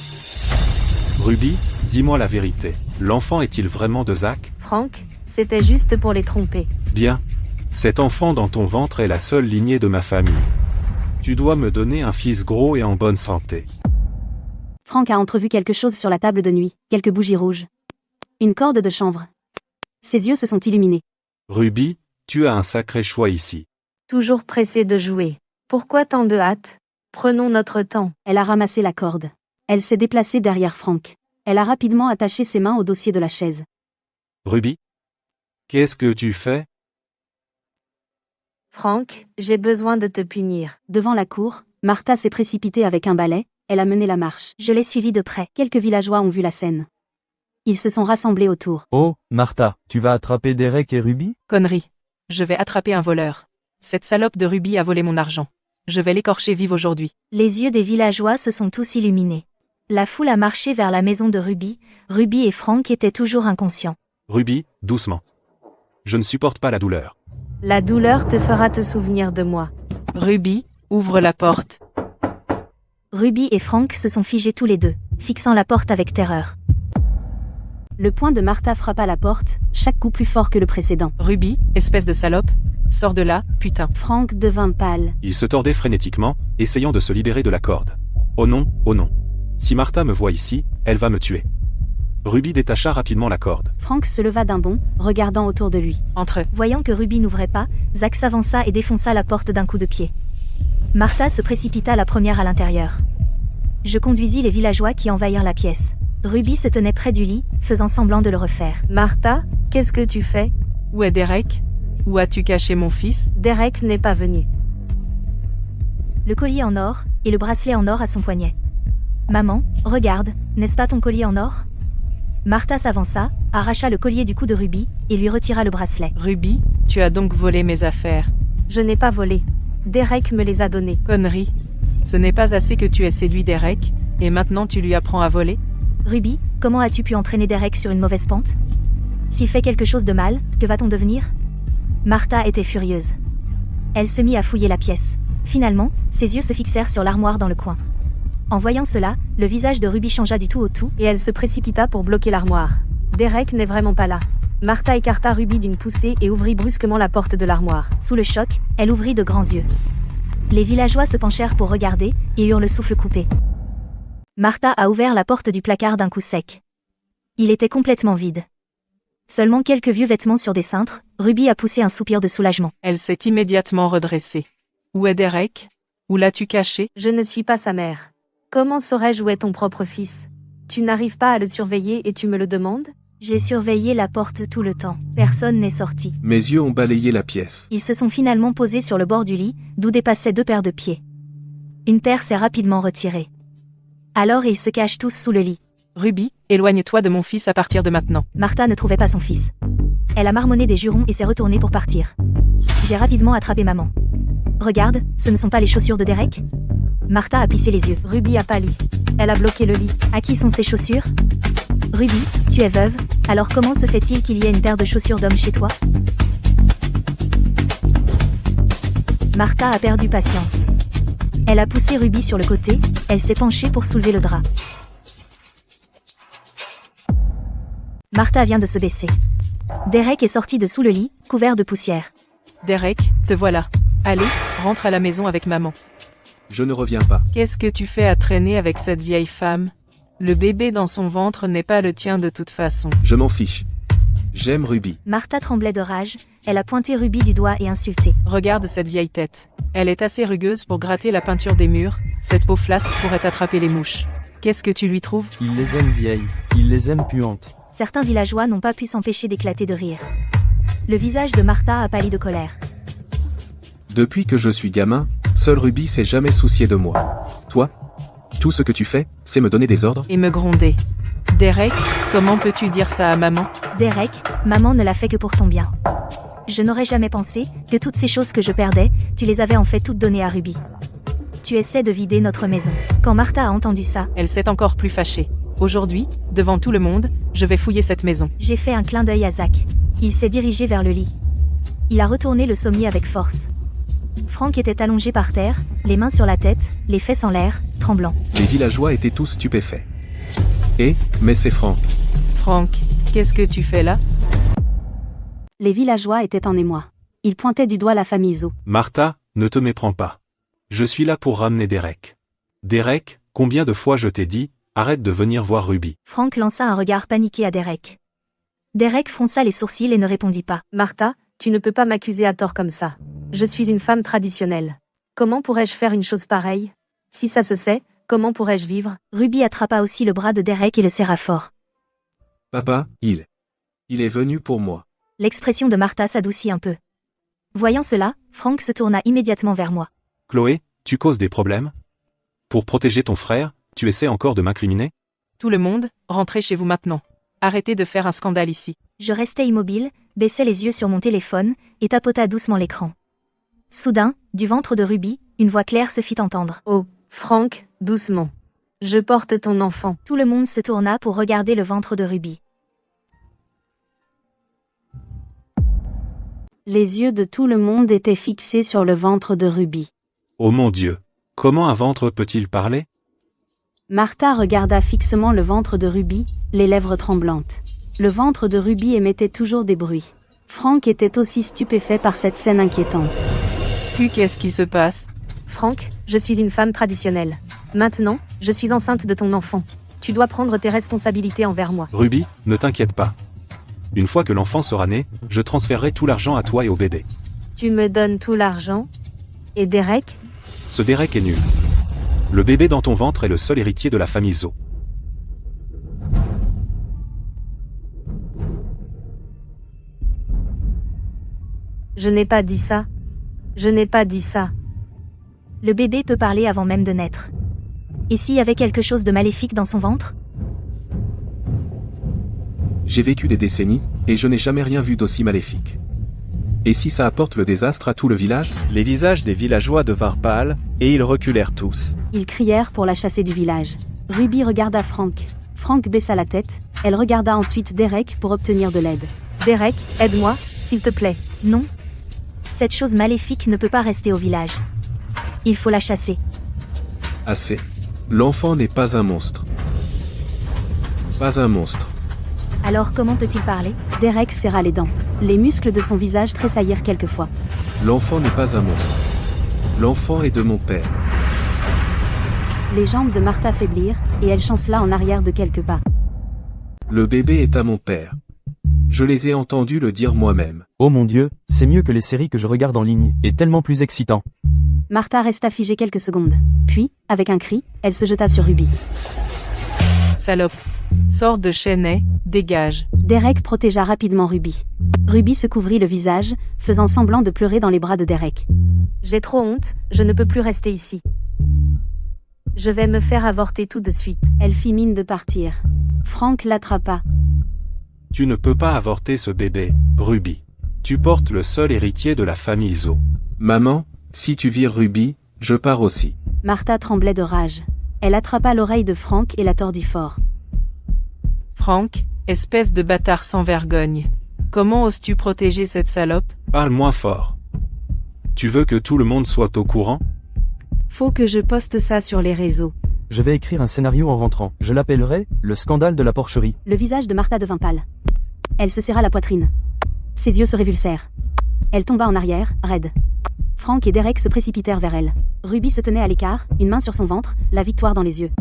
Ruby, dis-moi la vérité. L'enfant est-il vraiment de Zach? Frank, c'était juste pour les tromper. Bien. Cet enfant dans ton ventre est la seule lignée de ma famille. Tu dois me donner un fils gros et en bonne santé. Frank a entrevu quelque chose sur la table de nuit, quelques bougies rouges. Une corde de chanvre. Ses yeux se sont illuminés. Ruby, tu as un sacré choix ici. Toujours pressé de jouer. Pourquoi tant de hâte? Prenons notre temps. Elle a ramassé la corde. Elle s'est déplacée derrière Frank. Elle a rapidement attaché ses mains au dossier de la chaise. Ruby? Qu'est-ce que tu fais? Frank, j'ai besoin de te punir. Devant la cour, Martha s'est précipitée avec un balai, elle a mené la marche. Je l'ai suivi de près. Quelques villageois ont vu la scène. Ils se sont rassemblés autour. Oh, Martha, tu vas attraper Derek et Ruby? Connerie. Je vais attraper un voleur. Cette salope de Ruby a volé mon argent. Je vais l'écorcher vive aujourd'hui. Les yeux des villageois se sont tous illuminés. La foule a marché vers la maison de Ruby. Ruby et Frank étaient toujours inconscients. Ruby, doucement. Je ne supporte pas la douleur. La douleur te fera te souvenir de moi. Ruby, ouvre la porte. Ruby et Frank se sont figés tous les deux, fixant la porte avec terreur. Le poing de Martha frappa la porte, chaque coup plus fort que le précédent. Ruby, espèce de salope. Sors de là, putain. Frank devint pâle. Il se tordait frénétiquement, essayant de se libérer de la corde. Oh non, oh non. Si Martha me voit ici, elle va me tuer. Ruby détacha rapidement la corde. Frank se leva d'un bond, regardant autour de lui. Entre. Voyant que Ruby n'ouvrait pas, Zach s'avança et défonça la porte d'un coup de pied. Martha se précipita la première à l'intérieur. Je conduisis les villageois qui envahirent la pièce. Ruby se tenait près du lit, faisant semblant de le refaire. Martha, qu'est-ce que tu fais? Où est Derek? Où as-tu caché mon fils? Derek n'est pas venu. Le collier en or, et le bracelet en or à son poignet. Maman, regarde, n'est-ce pas ton collier en or? Martha s'avança, arracha le collier du cou de Ruby, et lui retira le bracelet. Ruby, tu as donc volé mes affaires. Je n'ai pas volé. Derek me les a donnés. Connerie. Ce n'est pas assez que tu aies séduit Derek, et maintenant tu lui apprends à voler? Ruby, comment as-tu pu entraîner Derek sur une mauvaise pente? S'il fait quelque chose de mal, que va-t-on devenir? Martha était furieuse. Elle se mit à fouiller la pièce. Finalement, ses yeux se fixèrent sur l'armoire dans le coin. En voyant cela, le visage de Ruby changea du tout au tout, Et elle se précipita pour bloquer l'armoire. Derek n'est vraiment pas là. Martha écarta Ruby d'une poussée et ouvrit brusquement la porte de l'armoire. Sous le choc, elle ouvrit de grands yeux. Les villageois se penchèrent pour regarder, et eurent le souffle coupé. Martha a ouvert la porte du placard d'un coup sec. Il était complètement vide. Seulement quelques vieux vêtements sur des cintres, Ruby a poussé un soupir de soulagement. Elle s'est immédiatement redressée. Où est Derek? Où l'as-tu caché? Je ne suis pas sa mère. Comment saurais-je où est ton propre fils? Tu n'arrives pas à le surveiller et tu me le demandes? J'ai surveillé la porte tout le temps. Personne n'est sorti. Mes yeux ont balayé la pièce. Ils se sont finalement posés sur le bord du lit, d'où dépassaient 2 paires de pieds. Une paire s'est rapidement retirée. Alors ils se cachent tous sous le lit. Ruby, éloigne-toi de mon fils à partir de maintenant. Martha ne trouvait pas son fils. Elle a marmonné des jurons et s'est retournée pour partir. J'ai rapidement attrapé maman. Regarde, ce ne sont pas les chaussures de Derek? Martha a plissé les yeux. Ruby a pâli. Elle a bloqué le lit. À qui sont ces chaussures? Ruby, tu es veuve, alors comment se fait-il qu'il y ait une paire de chaussures d'homme chez toi? Martha a perdu patience. Elle a poussé Ruby sur le côté, elle s'est penchée pour soulever le drap. Martha vient de se baisser. Derek est sorti de sous le lit, couvert de poussière. Derek, te voilà. Allez, rentre à la maison avec maman. Je ne reviens pas. Qu'est-ce que tu fais à traîner avec cette vieille femme? Le bébé dans son ventre n'est pas le tien de toute façon. Je m'en fiche. J'aime Ruby. Martha tremblait de rage, elle a pointé Ruby du doigt et insulté. Regarde cette vieille tête. Elle est assez rugueuse pour gratter la peinture des murs, cette peau flasque pourrait attraper les mouches. Qu'est-ce que tu lui trouves? Il les aime vieilles, il les aime puantes. Certains villageois n'ont pas pu s'empêcher d'éclater de rire. Le visage de Martha a pâli de colère. Depuis que je suis gamin, seul Ruby s'est jamais soucié de moi. Toi? Tout ce que tu fais, c'est me donner des ordres? Et me gronder. Derek, comment peux-tu dire ça à maman? Derek, maman ne l'a fait que pour ton bien. Je n'aurais jamais pensé que toutes ces choses que je perdais, tu les avais en fait toutes données à Ruby. Tu essaies de vider notre maison. Quand Martha a entendu ça, Elle s'est encore plus fâchée. Aujourd'hui, devant tout le monde, je vais fouiller cette maison. j'ai fait un clin d'œil à Zach. Il s'est dirigé vers le lit. Il a retourné le sommier avec force. Frank était allongé par terre, les mains sur la tête, les fesses en l'air, tremblant. Les villageois étaient tous stupéfaits. Mais c'est Frank. Frank, qu'est-ce que tu fais là? Les villageois étaient en émoi. Ils pointaient du doigt la famille Zo. Martha, ne te méprends pas. Je suis là pour ramener Derek. Derek, combien de fois je t'ai dit, arrête de venir voir Ruby. Frank lança un regard paniqué à Derek. Derek fronça les sourcils et ne répondit pas. Martha, tu ne peux pas m'accuser à tort comme ça. Je suis une femme traditionnelle. Comment pourrais-je faire une chose pareille? Si ça se sait, comment pourrais-je vivre? Ruby attrapa aussi le bras de Derek et le serra fort. Papa, il est venu pour moi. L'expression de Martha s'adoucit un peu. Voyant cela, Frank se tourna immédiatement vers moi. Chloé, tu causes des problèmes? Pour protéger ton frère, tu essaies encore de m'incriminer? Tout le monde, rentrez chez vous maintenant. Arrêtez de faire un scandale ici. Je restais immobile, baissai les yeux sur mon téléphone, et tapota doucement l'écran. Soudain, du ventre de Ruby, une voix claire se fit entendre. Oh, Frank, doucement. Je porte ton enfant. Tout le monde se tourna pour regarder le ventre de Ruby. Les yeux de tout le monde étaient fixés sur le ventre de Ruby. Oh mon Dieu, comment un ventre peut-il parler? Martha regarda fixement le ventre de Ruby, les lèvres tremblantes. Le ventre de Ruby émettait toujours des bruits. Frank était aussi stupéfait par cette scène inquiétante. Qu'est-ce qui se passe? Frank, je suis une femme traditionnelle. Maintenant, je suis enceinte de ton enfant. Tu dois prendre tes responsabilités envers moi. Ruby, ne t'inquiète pas. Une fois que l'enfant sera né, je transférerai tout l'argent à toi et au bébé. Tu me donnes tout l'argent? Et Derek? Ce Derek est nul. Le bébé dans ton ventre est le seul héritier de la famille Zo. Je n'ai pas dit ça. Je n'ai pas dit ça. Le bébé peut parler avant même de naître. Et s'il y avait quelque chose de maléfique dans son ventre? J'ai vécu des décennies, et je n'ai jamais rien vu d'aussi maléfique. Et si ça apporte le désastre à tout le village? Les visages des villageois devinrent pâles, et ils reculèrent tous. Ils crièrent pour la chasser du village. Ruby regarda Frank. Frank baissa la tête. Elle regarda ensuite Derek pour obtenir de l'aide. Derek, aide-moi, s'il te plaît. Non. Cette chose maléfique ne peut pas rester au village. Il faut la chasser. Assez. L'enfant n'est pas un monstre. Pas un monstre. Alors comment peut-il parler? Derek serra les dents. Les muscles de son visage tressaillirent quelquefois. L'enfant n'est pas un monstre. L'enfant est de mon père. Les jambes de Martha faiblirent, et elle chancela en arrière de quelques pas. Le bébé est à mon père. Je les ai entendus le dire moi-même. Oh mon Dieu, c'est mieux que les séries que je regarde en ligne, et tellement plus excitant. Martha resta figée quelques secondes. Puis, avec un cri, elle se jeta sur Ruby. Salope. Sors de Chennai, dégage. Derek protégea rapidement Ruby. Ruby se couvrit le visage, faisant semblant de pleurer dans les bras de Derek. J'ai trop honte, je ne peux plus rester ici. Je vais me faire avorter tout de suite. Elle fit mine de partir. Frank l'attrapa. Tu ne peux pas avorter ce bébé, Ruby. Tu portes le seul héritier de la famille Zo. Maman, si tu vires Ruby, je pars aussi. Martha tremblait de rage. Elle attrapa l'oreille de Frank et la tordit fort. Frank, espèce de bâtard sans vergogne. Comment oses-tu protéger cette salope? Parle moins fort. Tu veux que tout le monde soit au courant? Faut que je poste ça sur les réseaux. Je vais écrire un scénario en rentrant. Je l'appellerai « Le scandale de la porcherie ». Le visage de Martha devint pâle. Elle se serra la poitrine. Ses yeux se révulsèrent. Elle tomba en arrière, raide. Frank et Derek se précipitèrent vers elle. Ruby se tenait à l'écart, une main sur son ventre, la victoire dans les yeux.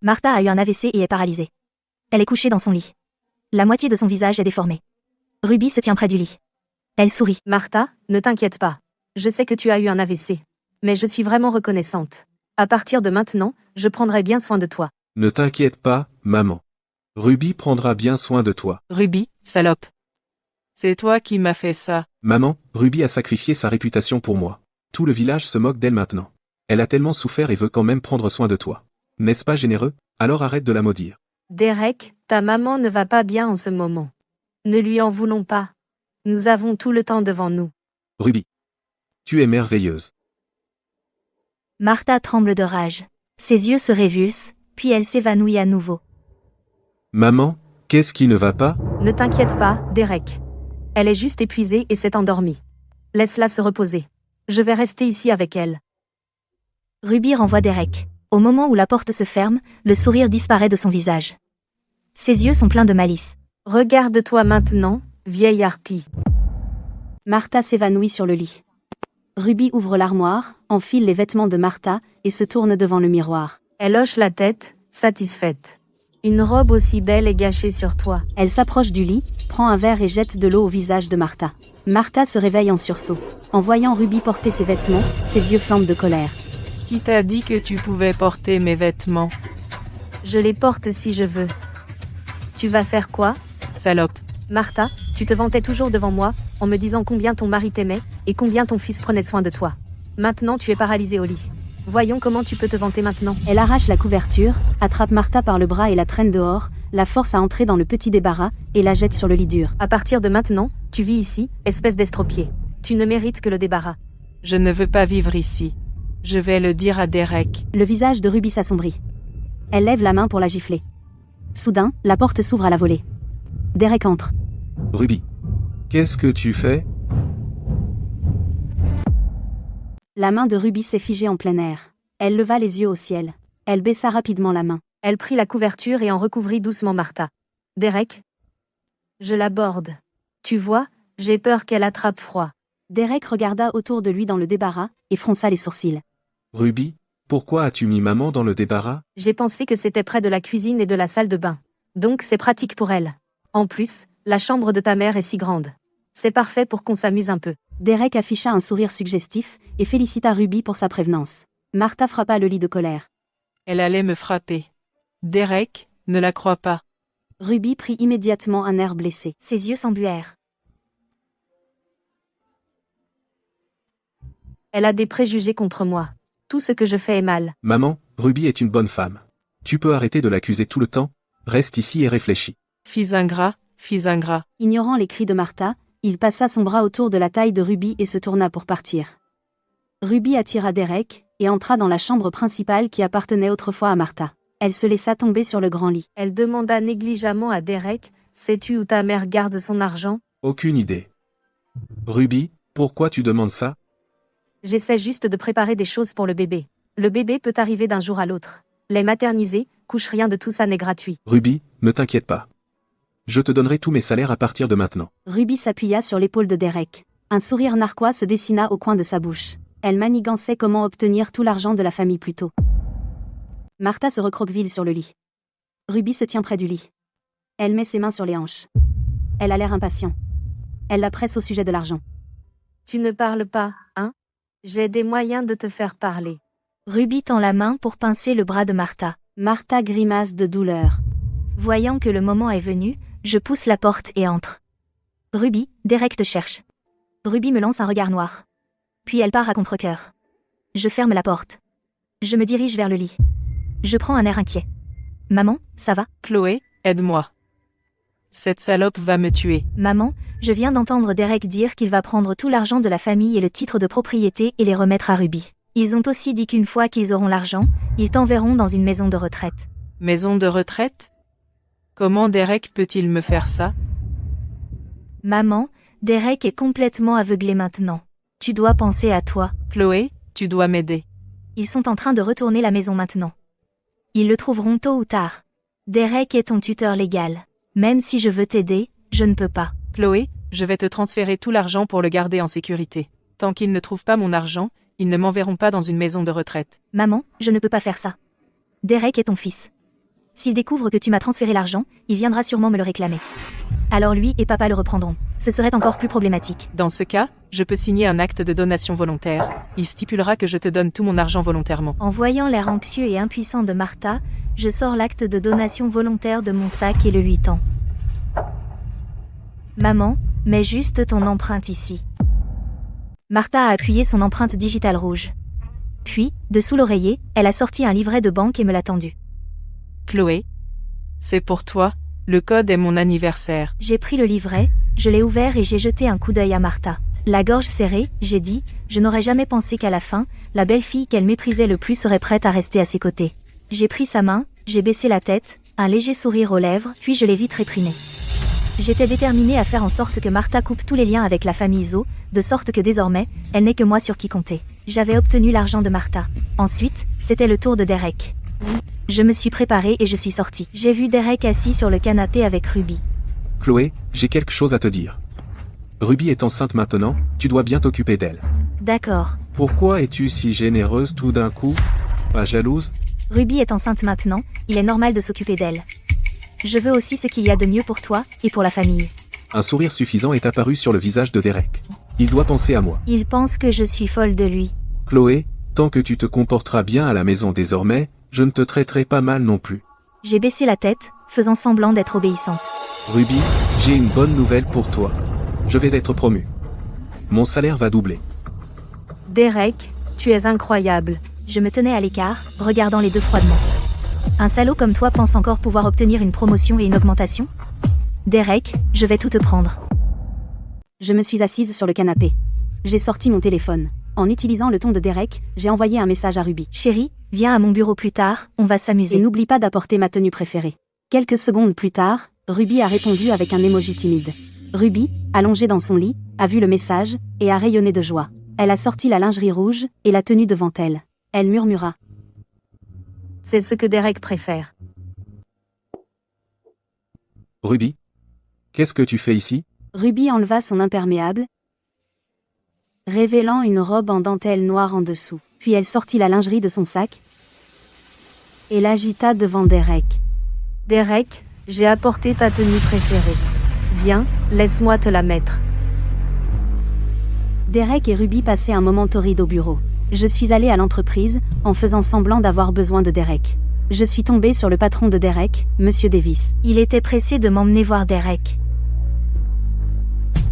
Martha a eu un AVC et est paralysée. Elle est couchée dans son lit. La moitié de son visage est déformée. Ruby se tient près du lit. Elle sourit. Martha, ne t'inquiète pas. Je sais que tu as eu un AVC. Mais je suis vraiment reconnaissante. À partir de maintenant, je prendrai bien soin de toi. Ne t'inquiète pas, maman. Ruby prendra bien soin de toi. Ruby, salope. C'est toi qui m'as fait ça. Maman, Ruby a sacrifié sa réputation pour moi. Tout le village se moque d'elle maintenant. Elle a tellement souffert et veut quand même prendre soin de toi. N'est-ce pas généreux? Alors arrête de la maudire. Derek, ta maman ne va pas bien en ce moment. Ne lui en voulons pas. Nous avons tout le temps devant nous. Ruby. Tu es merveilleuse. Martha tremble de rage. Ses yeux se révulsent, puis elle s'évanouit à nouveau. Maman, qu'est-ce qui ne va pas? Ne t'inquiète pas, Derek. Elle est juste épuisée et s'est endormie. Laisse-la se reposer. Je vais rester ici avec elle. Ruby renvoie Derek. Au moment où la porte se ferme, le sourire disparaît de son visage. Ses yeux sont pleins de malice. Regarde-toi maintenant, vieille harpie. Martha s'évanouit sur le lit. Ruby ouvre l'armoire, enfile les vêtements de Martha et se tourne devant le miroir. Elle hoche la tête, satisfaite. Une robe aussi belle est gâchée sur toi. Elle s'approche du lit, prend un verre et jette de l'eau au visage de Martha. Martha se réveille en sursaut. En voyant Ruby porter ses vêtements, ses yeux flambent de colère. Qui t'a dit que tu pouvais porter mes vêtements? Je les porte si je veux. Tu vas faire quoi? Salope. Martha, tu te vantais toujours devant moi, en me disant combien ton mari t'aimait, et combien ton fils prenait soin de toi. Maintenant tu es paralysée au lit. Voyons comment tu peux te vanter maintenant. Elle arrache la couverture, attrape Martha par le bras et la traîne dehors, la force à entrer dans le petit débarras, et la jette sur le lit dur. À partir de maintenant, tu vis ici, espèce d'estropié. Tu ne mérites que le débarras. Je ne veux pas vivre ici. Je vais le dire à Derek. Le visage de Ruby s'assombrit. Elle lève la main pour la gifler. Soudain, la porte s'ouvre à la volée. Derek entre. Ruby. Qu'est-ce que tu fais? La main de Ruby s'est figée en plein air. Elle leva les yeux au ciel. Elle baissa rapidement la main. Elle prit la couverture et en recouvrit doucement Martha. Derek? Je l'aborde. Tu vois, j'ai peur qu'elle attrape froid. Derek regarda autour de lui dans le débarras, et fronça les sourcils. Ruby, pourquoi as-tu mis maman dans le débarras? J'ai pensé que c'était près de la cuisine et de la salle de bain. Donc c'est pratique pour elle. En plus, la chambre de ta mère est si grande. C'est parfait pour qu'on s'amuse un peu. Derek afficha un sourire suggestif, et félicita Ruby pour sa prévenance. Martha frappa le lit de colère. Elle allait me frapper. Derek, ne la crois pas. Ruby prit immédiatement un air blessé. Ses yeux s'embuèrent. Elle a des préjugés contre moi. Tout ce que je fais est mal. Maman, Ruby est une bonne femme. Tu peux arrêter de l'accuser tout le temps? Reste ici et réfléchis. Fils ingrat, fils ingrat. Ignorant les cris de Martha, il passa son bras autour de la taille de Ruby et se tourna pour partir. Ruby attira Derek, et entra dans la chambre principale qui appartenait autrefois à Martha. Elle se laissa tomber sur le grand lit. Elle demanda négligemment à Derek, « Sais-tu où ta mère garde son argent ?» Aucune idée. Ruby, pourquoi tu demandes ça? J'essaie juste de préparer des choses pour le bébé. Le bébé peut arriver d'un jour à l'autre. Les materniser, couche, rien de tout ça n'est gratuit. Ruby, ne t'inquiète pas. Je te donnerai tous mes salaires à partir de maintenant. Ruby s'appuya sur l'épaule de Derek. Un sourire narquois se dessina au coin de sa bouche. Elle manigançait comment obtenir tout l'argent de la famille plus tôt. Martha se recroqueville sur le lit. Ruby se tient près du lit. Elle met ses mains sur les hanches. Elle a l'air impatient. Elle la presse au sujet de l'argent. Tu ne parles pas, hein? J'ai des moyens de te faire parler. Ruby tend la main pour pincer le bras de Martha. Martha grimace de douleur. Voyant que le moment est venu, je pousse la porte et entre. Ruby, Derek te cherche. Ruby me lance un regard noir. Puis elle part à contre-cœur. Je ferme la porte. Je me dirige vers le lit. Je prends un air inquiet. Maman, ça va? Chloé, aide-moi. Cette salope va me tuer. Maman, je viens d'entendre Derek dire qu'il va prendre tout l'argent de la famille et le titre de propriété et les remettre à Ruby. Ils ont aussi dit qu'une fois qu'ils auront l'argent, ils t'enverront dans une maison de retraite. Maison de retraite? Comment Derek peut-il me faire ça? Maman, Derek est complètement aveuglé maintenant. Tu dois penser à toi. Chloé, tu dois m'aider. Ils sont en train de retourner la maison maintenant. Ils le trouveront tôt ou tard. Derek est ton tuteur légal. Même si je veux t'aider, je ne peux pas. Chloé, je vais te transférer tout l'argent pour le garder en sécurité. Tant qu'ils ne trouvent pas mon argent, ils ne m'enverront pas dans une maison de retraite. Maman, je ne peux pas faire ça. Derek est ton fils. S'il découvre que tu m'as transféré l'argent, il viendra sûrement me le réclamer. Alors lui et papa le reprendront. Ce serait encore plus problématique. Dans ce cas, je peux signer un acte de donation volontaire. Il stipulera que je te donne tout mon argent volontairement. En voyant l'air anxieux et impuissant de Martha, je sors l'acte de donation volontaire de mon sac et le lui tends. Maman, mets juste ton empreinte ici. Martha a appuyé son empreinte digitale rouge. Puis, de sous l'oreiller, elle a sorti un livret de banque et me l'a tendu. Chloé, c'est pour toi, le code est mon anniversaire. J'ai pris le livret, je l'ai ouvert et j'ai jeté un coup d'œil à Martha. La gorge serrée, j'ai dit, je n'aurais jamais pensé qu'à la fin, la belle-fille qu'elle méprisait le plus serait prête à rester à ses côtés. J'ai pris sa main, j'ai baissé la tête, un léger sourire aux lèvres, puis je l'ai vite réprimé. J'étais déterminée à faire en sorte que Martha coupe tous les liens avec la famille Zo, de sorte que désormais, elle n'est que moi sur qui compter. J'avais obtenu l'argent de Martha. Ensuite, c'était le tour de Derek. Je me suis préparée et je suis sortie. J'ai vu Derek assis sur le canapé avec Ruby. Chloé, j'ai quelque chose à te dire. Ruby est enceinte maintenant, tu dois bien t'occuper d'elle. D'accord. Pourquoi es-tu si généreuse tout d'un coup? Pas jalouse? Ruby est enceinte maintenant, il est normal de s'occuper d'elle. Je veux aussi ce qu'il y a de mieux pour toi, et pour la famille. Un sourire suffisant est apparu sur le visage de Derek. Il doit penser à moi. Il pense que je suis folle de lui. Chloé, tant que tu te comporteras bien à la maison désormais, je ne te traiterai pas mal non plus. J'ai baissé la tête, faisant semblant d'être obéissante. Ruby, j'ai une bonne nouvelle pour toi. Je vais être promu. Mon salaire va doubler. Derek, tu es incroyable. Je me tenais à l'écart, regardant les deux froidement. Un salaud comme toi pense encore pouvoir obtenir une promotion et une augmentation? Derek, je vais tout te prendre. Je me suis assise sur le canapé. J'ai sorti mon téléphone. En utilisant le ton de Derek, j'ai envoyé un message à Ruby. Chérie, viens à mon bureau plus tard, on va s'amuser. Et n'oublie pas d'apporter ma tenue préférée. Quelques secondes plus tard, Ruby a répondu avec un emoji timide. Ruby, allongée dans son lit, a vu le message, et a rayonné de joie. Elle a sorti la lingerie rouge, et la tenue devant elle. Elle murmura. C'est ce que Derek préfère. Ruby, qu'est-ce que tu fais ici? Ruby enleva son imperméable, révélant une robe en dentelle noire en dessous. Puis elle sortit la lingerie de son sac et l'agita devant Derek. Derek, j'ai apporté ta tenue préférée. Viens, laisse-moi te la mettre. Derek et Ruby passaient un moment torride au bureau. Je suis allée à l'entreprise, en faisant semblant d'avoir besoin de Derek. Je suis tombée sur le patron de Derek, Monsieur Davis. Il était pressé de m'emmener voir Derek.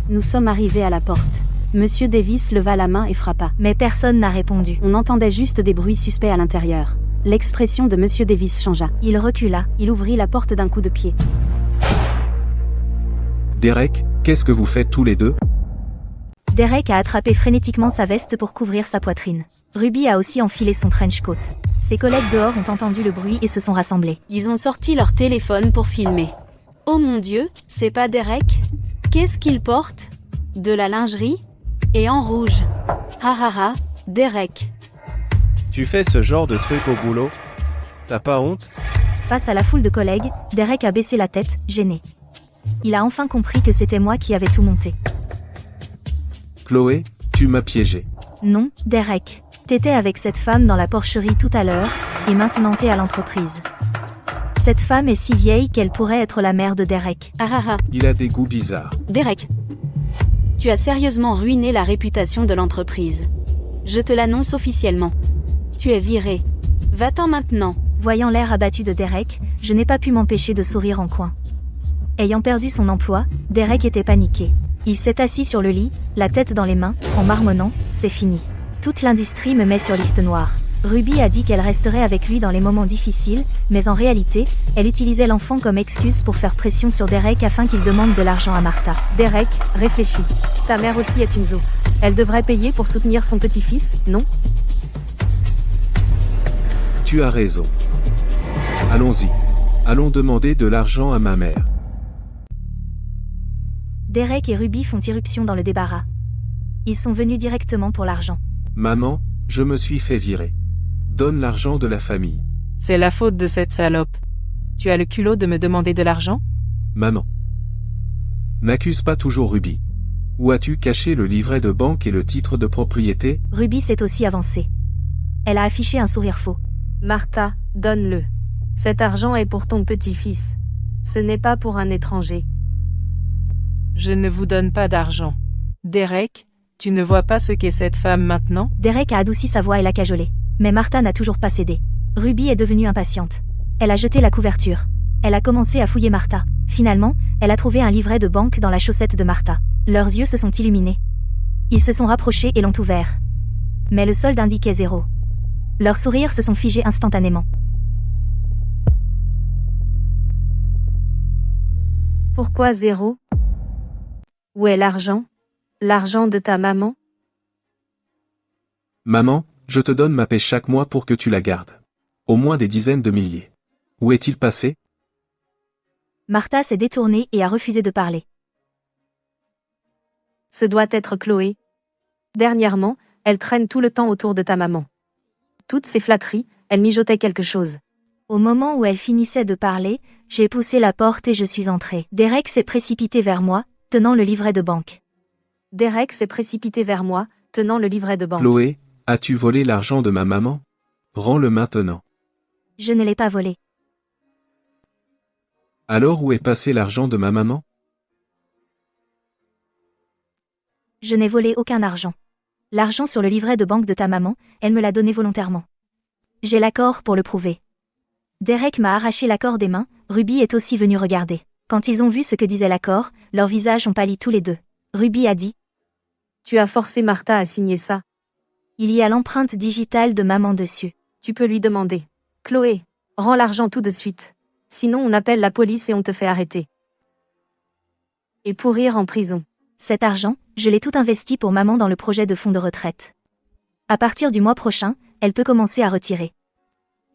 Nous sommes arrivés à la porte. Monsieur Davis leva la main et frappa. Mais personne n'a répondu. On entendait juste des bruits suspects à l'intérieur. L'expression de Monsieur Davis changea. Il recula. Il ouvrit la porte d'un coup de pied. Derek, qu'est-ce que vous faites tous les deux? Derek a attrapé frénétiquement sa veste pour couvrir sa poitrine. Ruby a aussi enfilé son trench coat. Ses collègues dehors ont entendu le bruit et se sont rassemblés. Ils ont sorti leur téléphone pour filmer. Oh mon Dieu, c'est pas Derek? Qu'est-ce qu'il porte? De la lingerie? Et en rouge. Ha ha ha, Derek. Tu fais ce genre de truc au boulot? T'as pas honte? Face à la foule de collègues, Derek a baissé la tête, gêné. Il a enfin compris que c'était moi qui avais tout monté. Chloé, tu m'as piégé. Non, Derek. T'étais avec cette femme dans la porcherie tout à l'heure, et maintenant t'es à l'entreprise. Cette femme est si vieille qu'elle pourrait être la mère de Derek. Ah ah ah. Il a des goûts bizarres. Derek. Tu as sérieusement ruiné la réputation de l'entreprise. Je te l'annonce officiellement. Tu es viré. Va-t'en maintenant. Voyant l'air abattu de Derek, je n'ai pas pu m'empêcher de sourire en coin. Ayant perdu son emploi, Derek était paniqué. Il s'est assis sur le lit, la tête dans les mains, en marmonnant « C'est fini. Toute l'industrie me met sur liste noire. » Ruby a dit qu'elle resterait avec lui dans les moments difficiles, mais en réalité, elle utilisait l'enfant comme excuse pour faire pression sur Derek afin qu'il demande de l'argent à Martha. Derek, réfléchis. Ta mère aussi est une zo. Elle devrait payer pour soutenir son petit-fils, non? Tu as raison. Allons-y. Allons demander de l'argent à ma mère. Derek et Ruby font irruption dans le débarras. Ils sont venus directement pour l'argent. Maman, je me suis fait virer. Donne l'argent de la famille. C'est la faute de cette salope. Tu as le culot de me demander de l'argent? Maman. N'accuse pas toujours Ruby. Où as-tu caché le livret de banque et le titre de propriété? Ruby s'est aussi avancée. Elle a affiché un sourire faux. Martha, donne-le. Cet argent est pour ton petit-fils. Ce n'est pas pour un étranger. Je ne vous donne pas d'argent. Derek, tu ne vois pas ce qu'est cette femme maintenant? Derek a adouci sa voix et l'a cajolée. Mais Martha n'a toujours pas cédé. Ruby est devenue impatiente. Elle a jeté la couverture. Elle a commencé à fouiller Martha. Finalement, elle a trouvé un livret de banque dans la chaussette de Martha. Leurs yeux se sont illuminés. Ils se sont rapprochés et l'ont ouvert. Mais le solde indiquait 0. Leurs sourires se sont figés instantanément. Pourquoi 0? Où est l'argent? L'argent de ta maman? Maman, je te donne ma paie chaque mois pour que tu la gardes. Au moins des dizaines de milliers. Où est-il passé? Martha s'est détournée et a refusé de parler. Ce doit être Chloé. Dernièrement, elle traîne tout le temps autour de ta maman. Toutes ces flatteries, elle mijotait quelque chose. Au moment où elle finissait de parler, j'ai poussé la porte et je suis entrée. Derek s'est précipité vers moi, tenant le livret de banque. Derek s'est précipité vers moi, tenant le livret de banque. Chloé, as-tu volé l'argent de ma maman? Rends-le maintenant. Je ne l'ai pas volé. Alors où est passé l'argent de ma maman? Je n'ai volé aucun argent. L'argent sur le livret de banque de ta maman, elle me l'a donné volontairement. J'ai l'accord pour le prouver. Derek m'a arraché l'accord des mains, Ruby est aussi venue regarder. Quand ils ont vu ce que disait l'accord, leurs visages ont pâli tous les deux. Ruby a dit: Tu as forcé Martha à signer ça. Il y a l'empreinte digitale de maman dessus. Tu peux lui demander. Chloé, rends l'argent tout de suite. Sinon on appelle la police et on te fait arrêter. Et pourrir en prison. Cet argent, je l'ai tout investi pour maman dans le projet de fonds de retraite. À partir du mois prochain, elle peut commencer à retirer.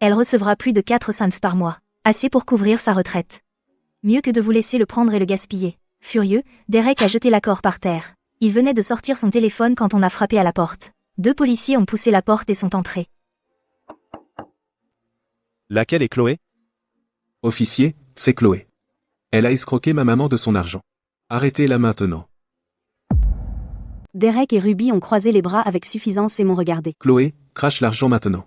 Elle recevra plus de 4 cents par mois, assez pour couvrir sa retraite. Mieux que de vous laisser le prendre et le gaspiller. Furieux, Derek a jeté l'accord par terre. Il venait de sortir son téléphone quand on a frappé à la porte. 2 policiers ont poussé la porte et sont entrés. Laquelle est Chloé? Officier, c'est Chloé. Elle a escroqué ma maman de son argent. Arrêtez-la maintenant. Derek et Ruby ont croisé les bras avec suffisance et m'ont regardé. Chloé, crache l'argent maintenant.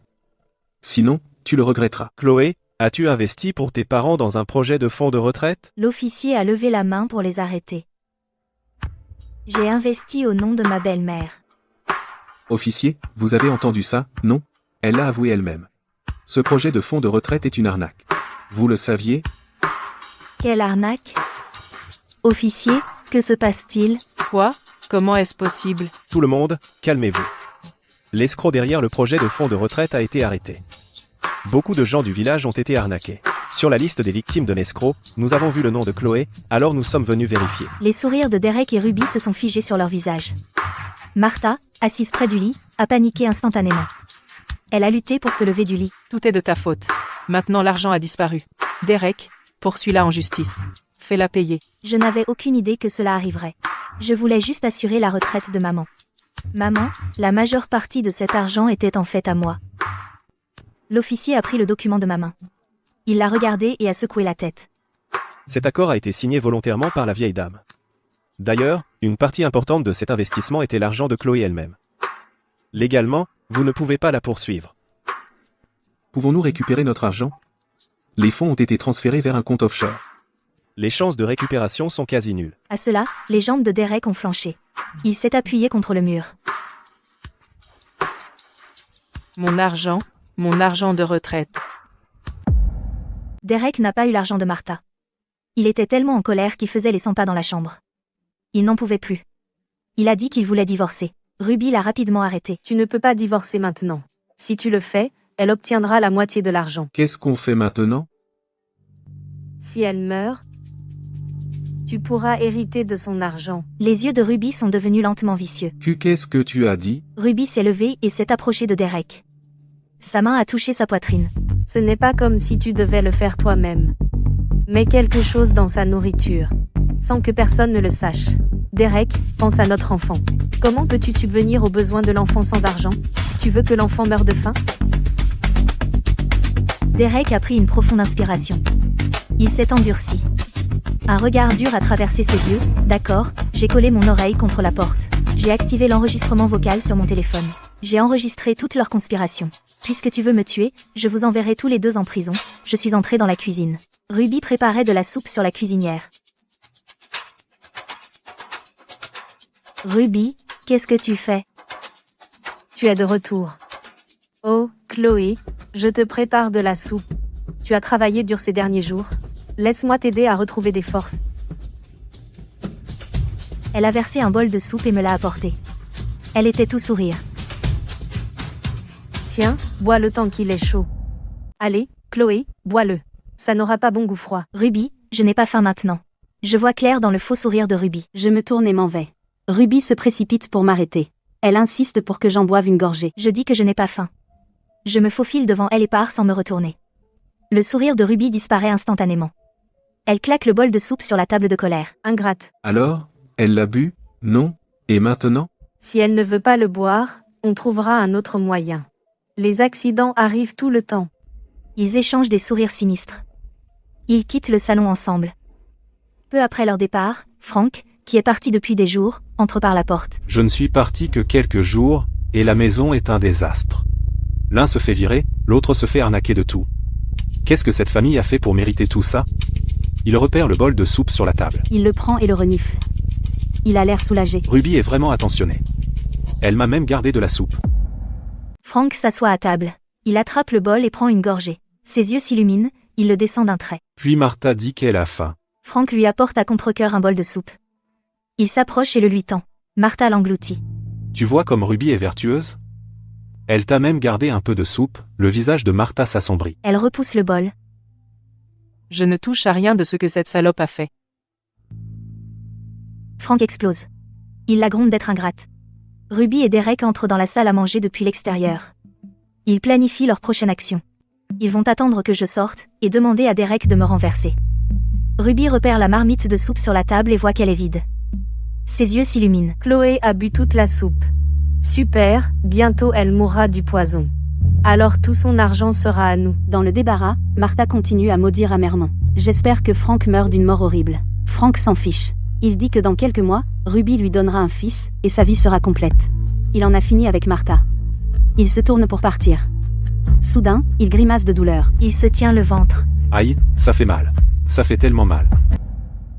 Sinon, tu le regretteras. Chloé, as-tu investi pour tes parents dans un projet de fonds de retraite? L'officier a levé la main pour les arrêter. J'ai investi au nom de ma belle-mère. Officier, vous avez entendu ça, non? Elle l'a avoué elle-même. Ce projet de fonds de retraite est une arnaque. Vous le saviez? Quelle arnaque? Officier, que se passe-t-il? Quoi? Comment est-ce possible? Tout le monde, calmez-vous. L'escroc derrière le projet de fonds de retraite a été arrêté. Beaucoup de gens du village ont été arnaqués. Sur la liste des victimes de l'escroc, nous avons vu le nom de Chloé, alors nous sommes venus vérifier. Les sourires de Derek et Ruby se sont figés sur leur visage. Martha, assise près du lit, a paniqué instantanément. Elle a lutté pour se lever du lit. Tout est de ta faute. Maintenant l'argent a disparu. Derek, poursuis-la en justice. Fais-la payer. Je n'avais aucune idée que cela arriverait. Je voulais juste assurer la retraite de maman. Maman, la majeure partie de cet argent était en fait à moi. L'officier a pris le document de ma main. Il l'a regardé et a secoué la tête. Cet accord a été signé volontairement par la vieille dame. D'ailleurs, une partie importante de cet investissement était l'argent de Chloé elle-même. Légalement, vous ne pouvez pas la poursuivre. Pouvons-nous récupérer notre argent? Les fonds ont été transférés vers un compte offshore. Les chances de récupération sont quasi nulles. À cela, les jambes de Derek ont flanché. Il s'est appuyé contre le mur. Mon argent de retraite. Derek n'a pas eu l'argent de Martha. Il était tellement en colère qu'il faisait les 100 pas dans la chambre. Il n'en pouvait plus. Il a dit qu'il voulait divorcer. Ruby l'a rapidement arrêté. Tu ne peux pas divorcer maintenant. Si tu le fais, elle obtiendra la moitié de l'argent. Qu'est-ce qu'on fait maintenant? Si elle meurt, tu pourras hériter de son argent. Les yeux de Ruby sont devenus lentement vicieux. Qu'est-ce que tu as dit? Ruby s'est levée et s'est approchée de Derek. Sa main a touché sa poitrine. Ce n'est pas comme si tu devais le faire toi-même. Mets quelque chose dans sa nourriture. Sans que personne ne le sache. Derek, pense à notre enfant. Comment peux-tu subvenir aux besoins de l'enfant sans argent? Tu veux que l'enfant meure de faim? Derek a pris une profonde inspiration. Il s'est endurci. Un regard dur a traversé ses yeux. D'accord, j'ai collé mon oreille contre la porte. J'ai activé l'enregistrement vocal sur mon téléphone. J'ai enregistré toute leur conspiration. Puisque tu veux me tuer, je vous enverrai tous les deux en prison. Je suis entrée dans la cuisine. Ruby préparait de la soupe sur la cuisinière. Ruby, qu'est-ce que tu fais? Tu es de retour. Oh, Chloé, je te prépare de la soupe. Tu as travaillé dur ces derniers jours. Laisse-moi t'aider à retrouver des forces. Elle a versé un bol de soupe et me l'a apporté. Elle était tout sourire. Tiens, bois le temps qu'il est chaud. Allez, Chloé, bois-le. Ça n'aura pas bon goût froid. Ruby, je n'ai pas faim maintenant. Je vois clair dans le faux sourire de Ruby. Je me tourne et m'en vais. Ruby se précipite pour m'arrêter. Elle insiste pour que j'en boive une gorgée. Je dis que je n'ai pas faim. Je me faufile devant elle et pars sans me retourner. Le sourire de Ruby disparaît instantanément. Elle claque le bol de soupe sur la table de colère. Ingrate. Alors, elle l'a bu? Non? Et maintenant? Si elle ne veut pas le boire, on trouvera un autre moyen. Les accidents arrivent tout le temps. Ils échangent des sourires sinistres. Ils quittent le salon ensemble. Peu après leur départ, Frank, qui est parti depuis des jours, entre par la porte. Je ne suis parti que quelques jours, et la maison est un désastre. L'un se fait virer, l'autre se fait arnaquer de tout. Qu'est-ce que cette famille a fait pour mériter tout ça? Il repère le bol de soupe sur la table. Il le prend et le renifle. Il a l'air soulagé. Ruby est vraiment attentionnée. Elle m'a même gardé de la soupe. Frank s'assoit à table. Il attrape le bol et prend une gorgée. Ses yeux s'illuminent, il le descend d'un trait. Puis Martha dit qu'elle a faim. Frank lui apporte à contre-cœur un bol de soupe. Il s'approche et le lui tend. Martha l'engloutit. Tu vois comme Ruby est vertueuse? Elle t'a même gardé un peu de soupe, le visage de Martha s'assombrit. Elle repousse le bol. Je ne touche à rien de ce que cette salope a fait. Frank explose. Il la gronde d'être ingrate. Ruby et Derek entrent dans la salle à manger depuis l'extérieur. Ils planifient leur prochaine action. Ils vont attendre que je sorte, et demander à Derek de me renverser. Ruby repère la marmite de soupe sur la table et voit qu'elle est vide. Ses yeux s'illuminent. Chloé a bu toute la soupe. Super, bientôt elle mourra du poison. Alors tout son argent sera à nous. Dans le débarras, Martha continue à maudire amèrement. J'espère que Frank meurt d'une mort horrible. Frank s'en fiche. Il dit que dans quelques mois, Ruby lui donnera un fils, et sa vie sera complète. Il en a fini avec Martha. Il se tourne pour partir. Soudain, il grimace de douleur. Il se tient le ventre. Aïe, ça fait mal. Ça fait tellement mal.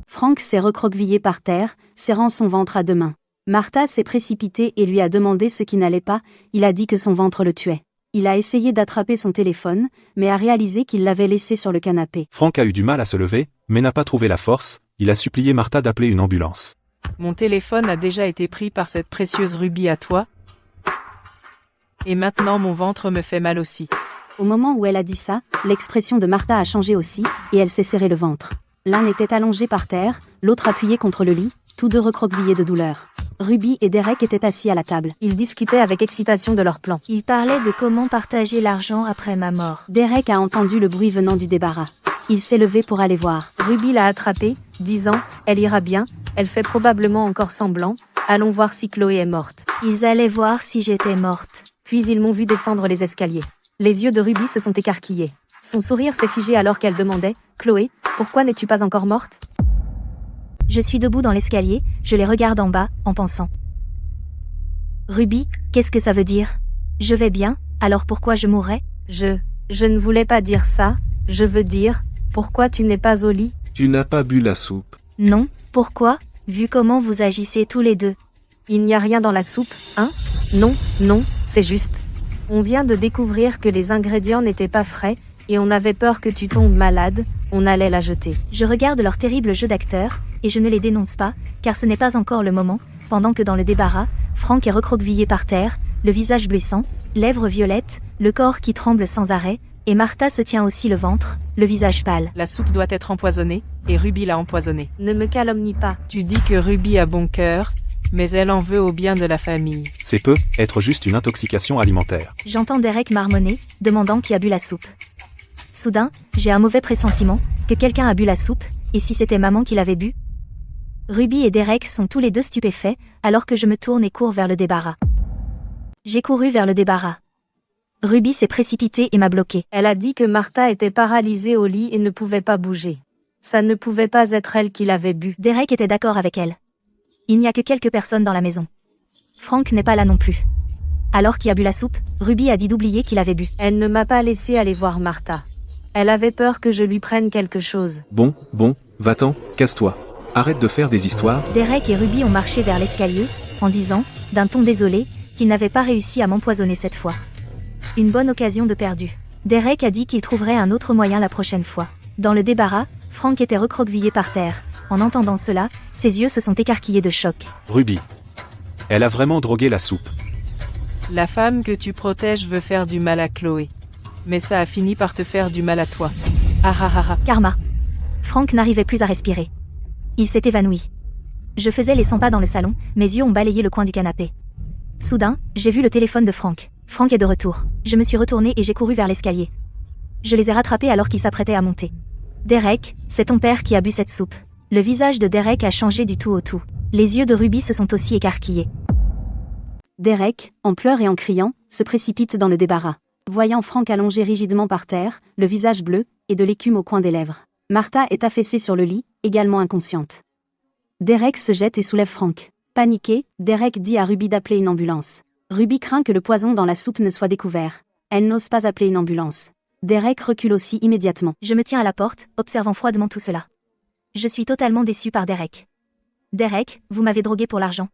Frank s'est recroquevillé par terre, serrant son ventre à deux mains. Martha s'est précipitée et lui a demandé ce qui n'allait pas, il a dit que son ventre le tuait. Il a essayé d'attraper son téléphone, mais a réalisé qu'il l'avait laissé sur le canapé. Frank a eu du mal à se lever, mais n'a pas trouvé la force, il a supplié Martha d'appeler une ambulance. Mon téléphone a déjà été pris par cette précieuse Ruby à toi. Et maintenant mon ventre me fait mal aussi. Au moment où elle a dit ça, l'expression de Martha a changé aussi, et elle s'est serré le ventre. L'un était allongé par terre, l'autre appuyé contre le lit, tous deux recroquevillés de douleur. Ruby et Derek étaient assis à la table. Ils discutaient avec excitation de leur plan. Ils parlaient de comment partager l'argent après ma mort. Derek a entendu le bruit venant du débarras. Il s'est levé pour aller voir. Ruby l'a attrapée, disant « Elle ira bien, elle fait probablement encore semblant, allons voir si Chloé est morte. » Ils allaient voir si j'étais morte. Puis ils m'ont vu descendre les escaliers. Les yeux de Ruby se sont écarquillés. Son sourire s'est figé alors qu'elle demandait « Chloé, pourquoi n'es-tu pas encore morte ?» Je suis debout dans l'escalier, je les regarde en bas, en pensant. Ruby, qu'est-ce que ça veut dire? Je vais bien, alors pourquoi je mourrais? Je ne voulais pas dire ça, je veux dire, pourquoi tu n'es pas au lit? Tu n'as pas bu la soupe. Non, pourquoi? Vu comment vous agissez tous les deux. Il n'y a rien dans la soupe, hein? Non, non, c'est juste. On vient de découvrir que les ingrédients n'étaient pas frais, et on avait peur que tu tombes malade, on allait la jeter. Je regarde leur terrible jeu d'acteurs, et je ne les dénonce pas, car ce n'est pas encore le moment, pendant que dans le débarras, Frank est recroquevillé par terre, le visage blessant, lèvres violettes, le corps qui tremble sans arrêt, et Martha se tient aussi le ventre, le visage pâle. La soupe doit être empoisonnée, et Ruby l'a empoisonnée. Ne me calomnie pas. Tu dis que Ruby a bon cœur, mais elle en veut au bien de la famille. C'est peu, être juste une intoxication alimentaire. J'entends Derek marmonner, demandant qui a bu la soupe. Soudain, j'ai un mauvais pressentiment, que quelqu'un a bu la soupe, et si c'était maman qui l'avait bu? Ruby et Derek sont tous les deux stupéfaits, alors que je me tourne et cours vers le débarras. J'ai couru vers le débarras. Ruby s'est précipitée et m'a bloqué. Elle a dit que Martha était paralysée au lit et ne pouvait pas bouger. Ça ne pouvait pas être elle qui l'avait bu. Derek était d'accord avec elle. Il n'y a que quelques personnes dans la maison. Frank n'est pas là non plus. Alors qui a bu la soupe, Ruby a dit d'oublier qu'il avait bu. Elle ne m'a pas laissé aller voir Martha. Elle avait peur que je lui prenne quelque chose. Bon, va-t'en, casse-toi. Arrête de faire des histoires. Derek et Ruby ont marché vers l'escalier, en disant, d'un ton désolé, qu'ils n'avaient pas réussi à m'empoisonner cette fois. Une bonne occasion de perdu. Derek a dit qu'il trouverait un autre moyen la prochaine fois. Dans le débarras, Frank était recroquevillé par terre. En entendant cela, ses yeux se sont écarquillés de choc. Ruby. Elle a vraiment drogué la soupe. La femme que tu protèges veut faire du mal à Chloé. Mais ça a fini par te faire du mal à toi. Ah ah ah ah. Karma. Frank n'arrivait plus à respirer. Il s'est évanoui. Je faisais les 100 pas dans le salon, mes yeux ont balayé le coin du canapé. Soudain, j'ai vu le téléphone de Frank. Frank est de retour. Je me suis retournée et j'ai couru vers l'escalier. Je les ai rattrapés alors qu'ils s'apprêtaient à monter. Derek, c'est ton père qui a bu cette soupe. Le visage de Derek a changé du tout au tout. Les yeux de Ruby se sont aussi écarquillés. Derek, en pleurs et en criant, se précipite dans le débarras. Voyant Frank allongé rigidement par terre, le visage bleu, et de l'écume au coin des lèvres. Martha est affaissée sur le lit, également inconsciente. Derek se jette et soulève Frank. Paniqué, Derek dit à Ruby d'appeler une ambulance. Ruby craint que le poison dans la soupe ne soit découvert. Elle n'ose pas appeler une ambulance. Derek recule aussi immédiatement. Je me tiens à la porte, observant froidement tout cela. Je suis totalement déçu par Derek. Derek, vous m'avez drogué pour l'argent.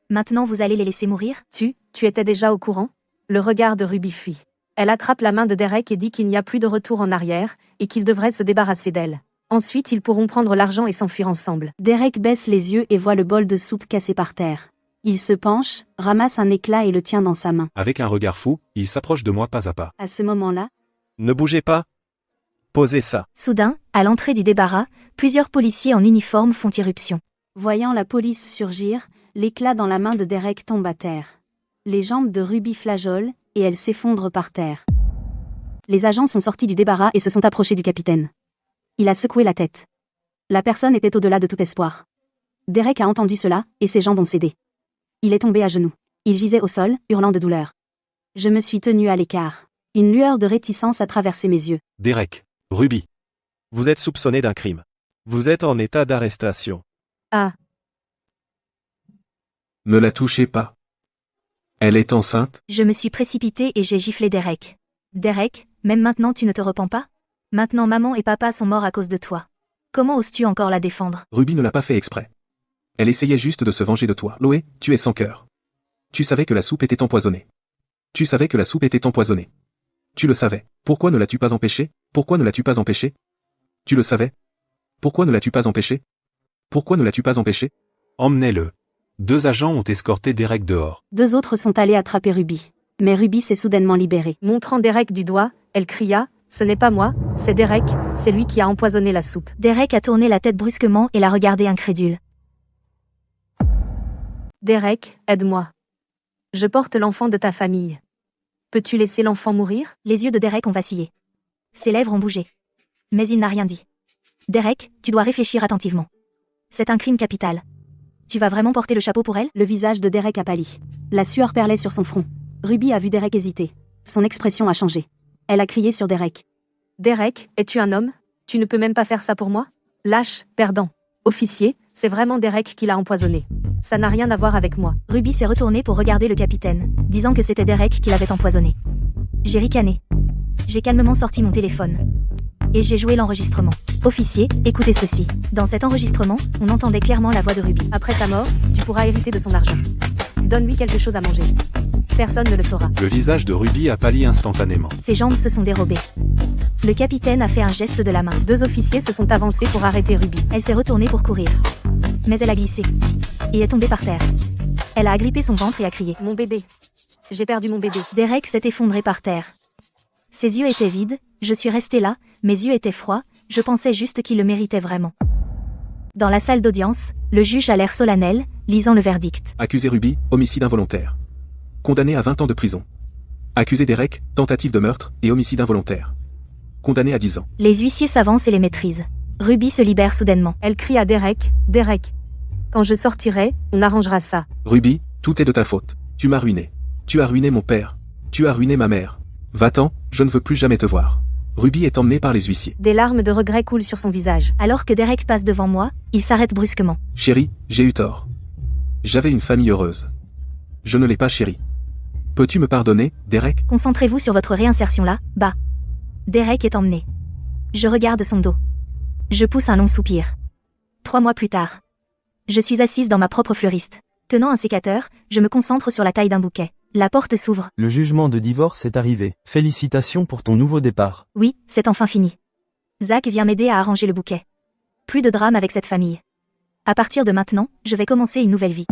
Maintenant vous allez les laisser mourir? Tu étais déjà au courant? Le regard de Ruby fuit. Elle attrape la main de Derek et dit qu'il n'y a plus de retour en arrière, et qu'il devrait se débarrasser d'elle. Ensuite ils pourront prendre l'argent et s'enfuir ensemble. Derek baisse les yeux et voit le bol de soupe cassé par terre. Il se penche, ramasse un éclat et le tient dans sa main. Avec un regard fou, il s'approche de moi pas à pas. À ce moment-là, Ne bougez pas. Posez ça. Soudain, à l'entrée du débarras, plusieurs policiers en uniforme font irruption. voyant la police surgir, l'éclat dans la main de Derek tombe à terre. Les jambes de Ruby flageolent, et elle s'effondre par terre. Les agents sont sortis du débarras et se sont approchés du capitaine. Il a secoué la tête. La personne était au-delà de tout espoir. Derek a entendu cela, et ses jambes ont cédé. Il est tombé à genoux. Il gisait au sol, hurlant de douleur. Je me suis tenu à l'écart. Une lueur de réticence a traversé mes yeux. Derek. Ruby. Vous êtes soupçonné d'un crime. Vous êtes en état d'arrestation. Ah. Ne la touchez pas. Elle est enceinte? Je me suis précipitée et j'ai giflé Derek. Derek, même maintenant tu ne te repens pas? Maintenant maman et papa sont morts à cause de toi. Comment oses-tu encore la défendre? Ruby ne l'a pas fait exprès. Elle essayait juste de se venger de toi. Chloé, tu es sans cœur. Tu savais que la soupe était empoisonnée. Tu savais que la soupe était empoisonnée. Tu le savais. Pourquoi ne l'as-tu pas empêché? Pourquoi ne l'as-tu pas empêché? Tu le savais. Pourquoi ne l'as-tu pas empêché? Pourquoi ne l'as-tu pas empêché? Emmenez-le. 2 agents ont escorté Derek dehors. 2 autres sont allés attraper Ruby. Mais Ruby s'est soudainement libérée. Montrant Derek du doigt, elle cria « Ce n'est pas moi, c'est Derek, c'est lui qui a empoisonné la soupe. » Derek a tourné la tête brusquement et l'a regardé incrédule. Derek, aide-moi. Je porte l'enfant de ta famille. Peux-tu laisser l'enfant mourir? Les yeux de Derek ont vacillé. Ses lèvres ont bougé. Mais il n'a rien dit. Derek, tu dois réfléchir attentivement. C'est un crime capital. Tu vas vraiment porter le chapeau pour elle? Le visage de Derek a pâli. La sueur perlait sur son front. Ruby a vu Derek hésiter. Son expression a changé. Elle a crié sur Derek. Derek, es-tu un homme? Tu ne peux même pas faire ça pour moi? Lâche, perdant. Officier, c'est vraiment Derek qui l'a empoisonné. Ça n'a rien à voir avec moi. Ruby s'est retournée pour regarder le capitaine, disant que c'était Derek qui l'avait empoisonné. J'ai ricané. J'ai calmement sorti mon téléphone. Et j'ai joué l'enregistrement. Officier, écoutez ceci. Dans cet enregistrement, on entendait clairement la voix de Ruby. Après ta mort, tu pourras hériter de son argent. Donne-lui quelque chose à manger. Personne ne le saura. Le visage de Ruby a pâli instantanément. Ses jambes se sont dérobées. Le capitaine a fait un geste de la main. 2 officiers se sont avancés pour arrêter Ruby. Elle s'est retournée pour courir. Mais elle a glissé. Et est tombée par terre. Elle a agrippé son ventre et a crié. Mon bébé. J'ai perdu mon bébé. Derek s'est effondré par terre. Ses yeux étaient vides, je suis restée là, mes yeux étaient froids, je pensais juste qu'il le méritait vraiment. Dans la salle d'audience, le juge a l'air solennel, lisant le verdict. Accusé Ruby, homicide involontaire. Condamné à 20 ans de prison. Accusé Derek, tentative de meurtre et homicide involontaire. Condamné à 10 ans. Les huissiers s'avancent et les maîtrisent. Ruby se libère soudainement. Elle crie à Derek, Derek. Quand je sortirai, on arrangera ça. Ruby, tout est de ta faute. Tu m'as ruiné. Tu as ruiné mon père. Tu as ruiné ma mère. Va-t'en, je ne veux plus jamais te voir. Ruby est emmenée par les huissiers. Des larmes de regret coulent sur son visage. Alors que Derek passe devant moi, il s'arrête brusquement. Chérie, j'ai eu tort. J'avais une famille heureuse. Je ne l'ai pas chérie. Peux-tu me pardonner, Derek? Concentrez-vous sur votre réinsertion là, bas. Derek est emmené. Je regarde son dos. Je pousse un long soupir. 3 mois plus tard. Je suis assise dans ma propre fleuriste. Tenant un sécateur, je me concentre sur la taille d'un bouquet. La porte s'ouvre. Le jugement de divorce est arrivé. Félicitations pour ton nouveau départ. Oui, c'est enfin fini. Zach vient m'aider à arranger le bouquet. Plus de drame avec cette famille. À partir de maintenant, je vais commencer une nouvelle vie.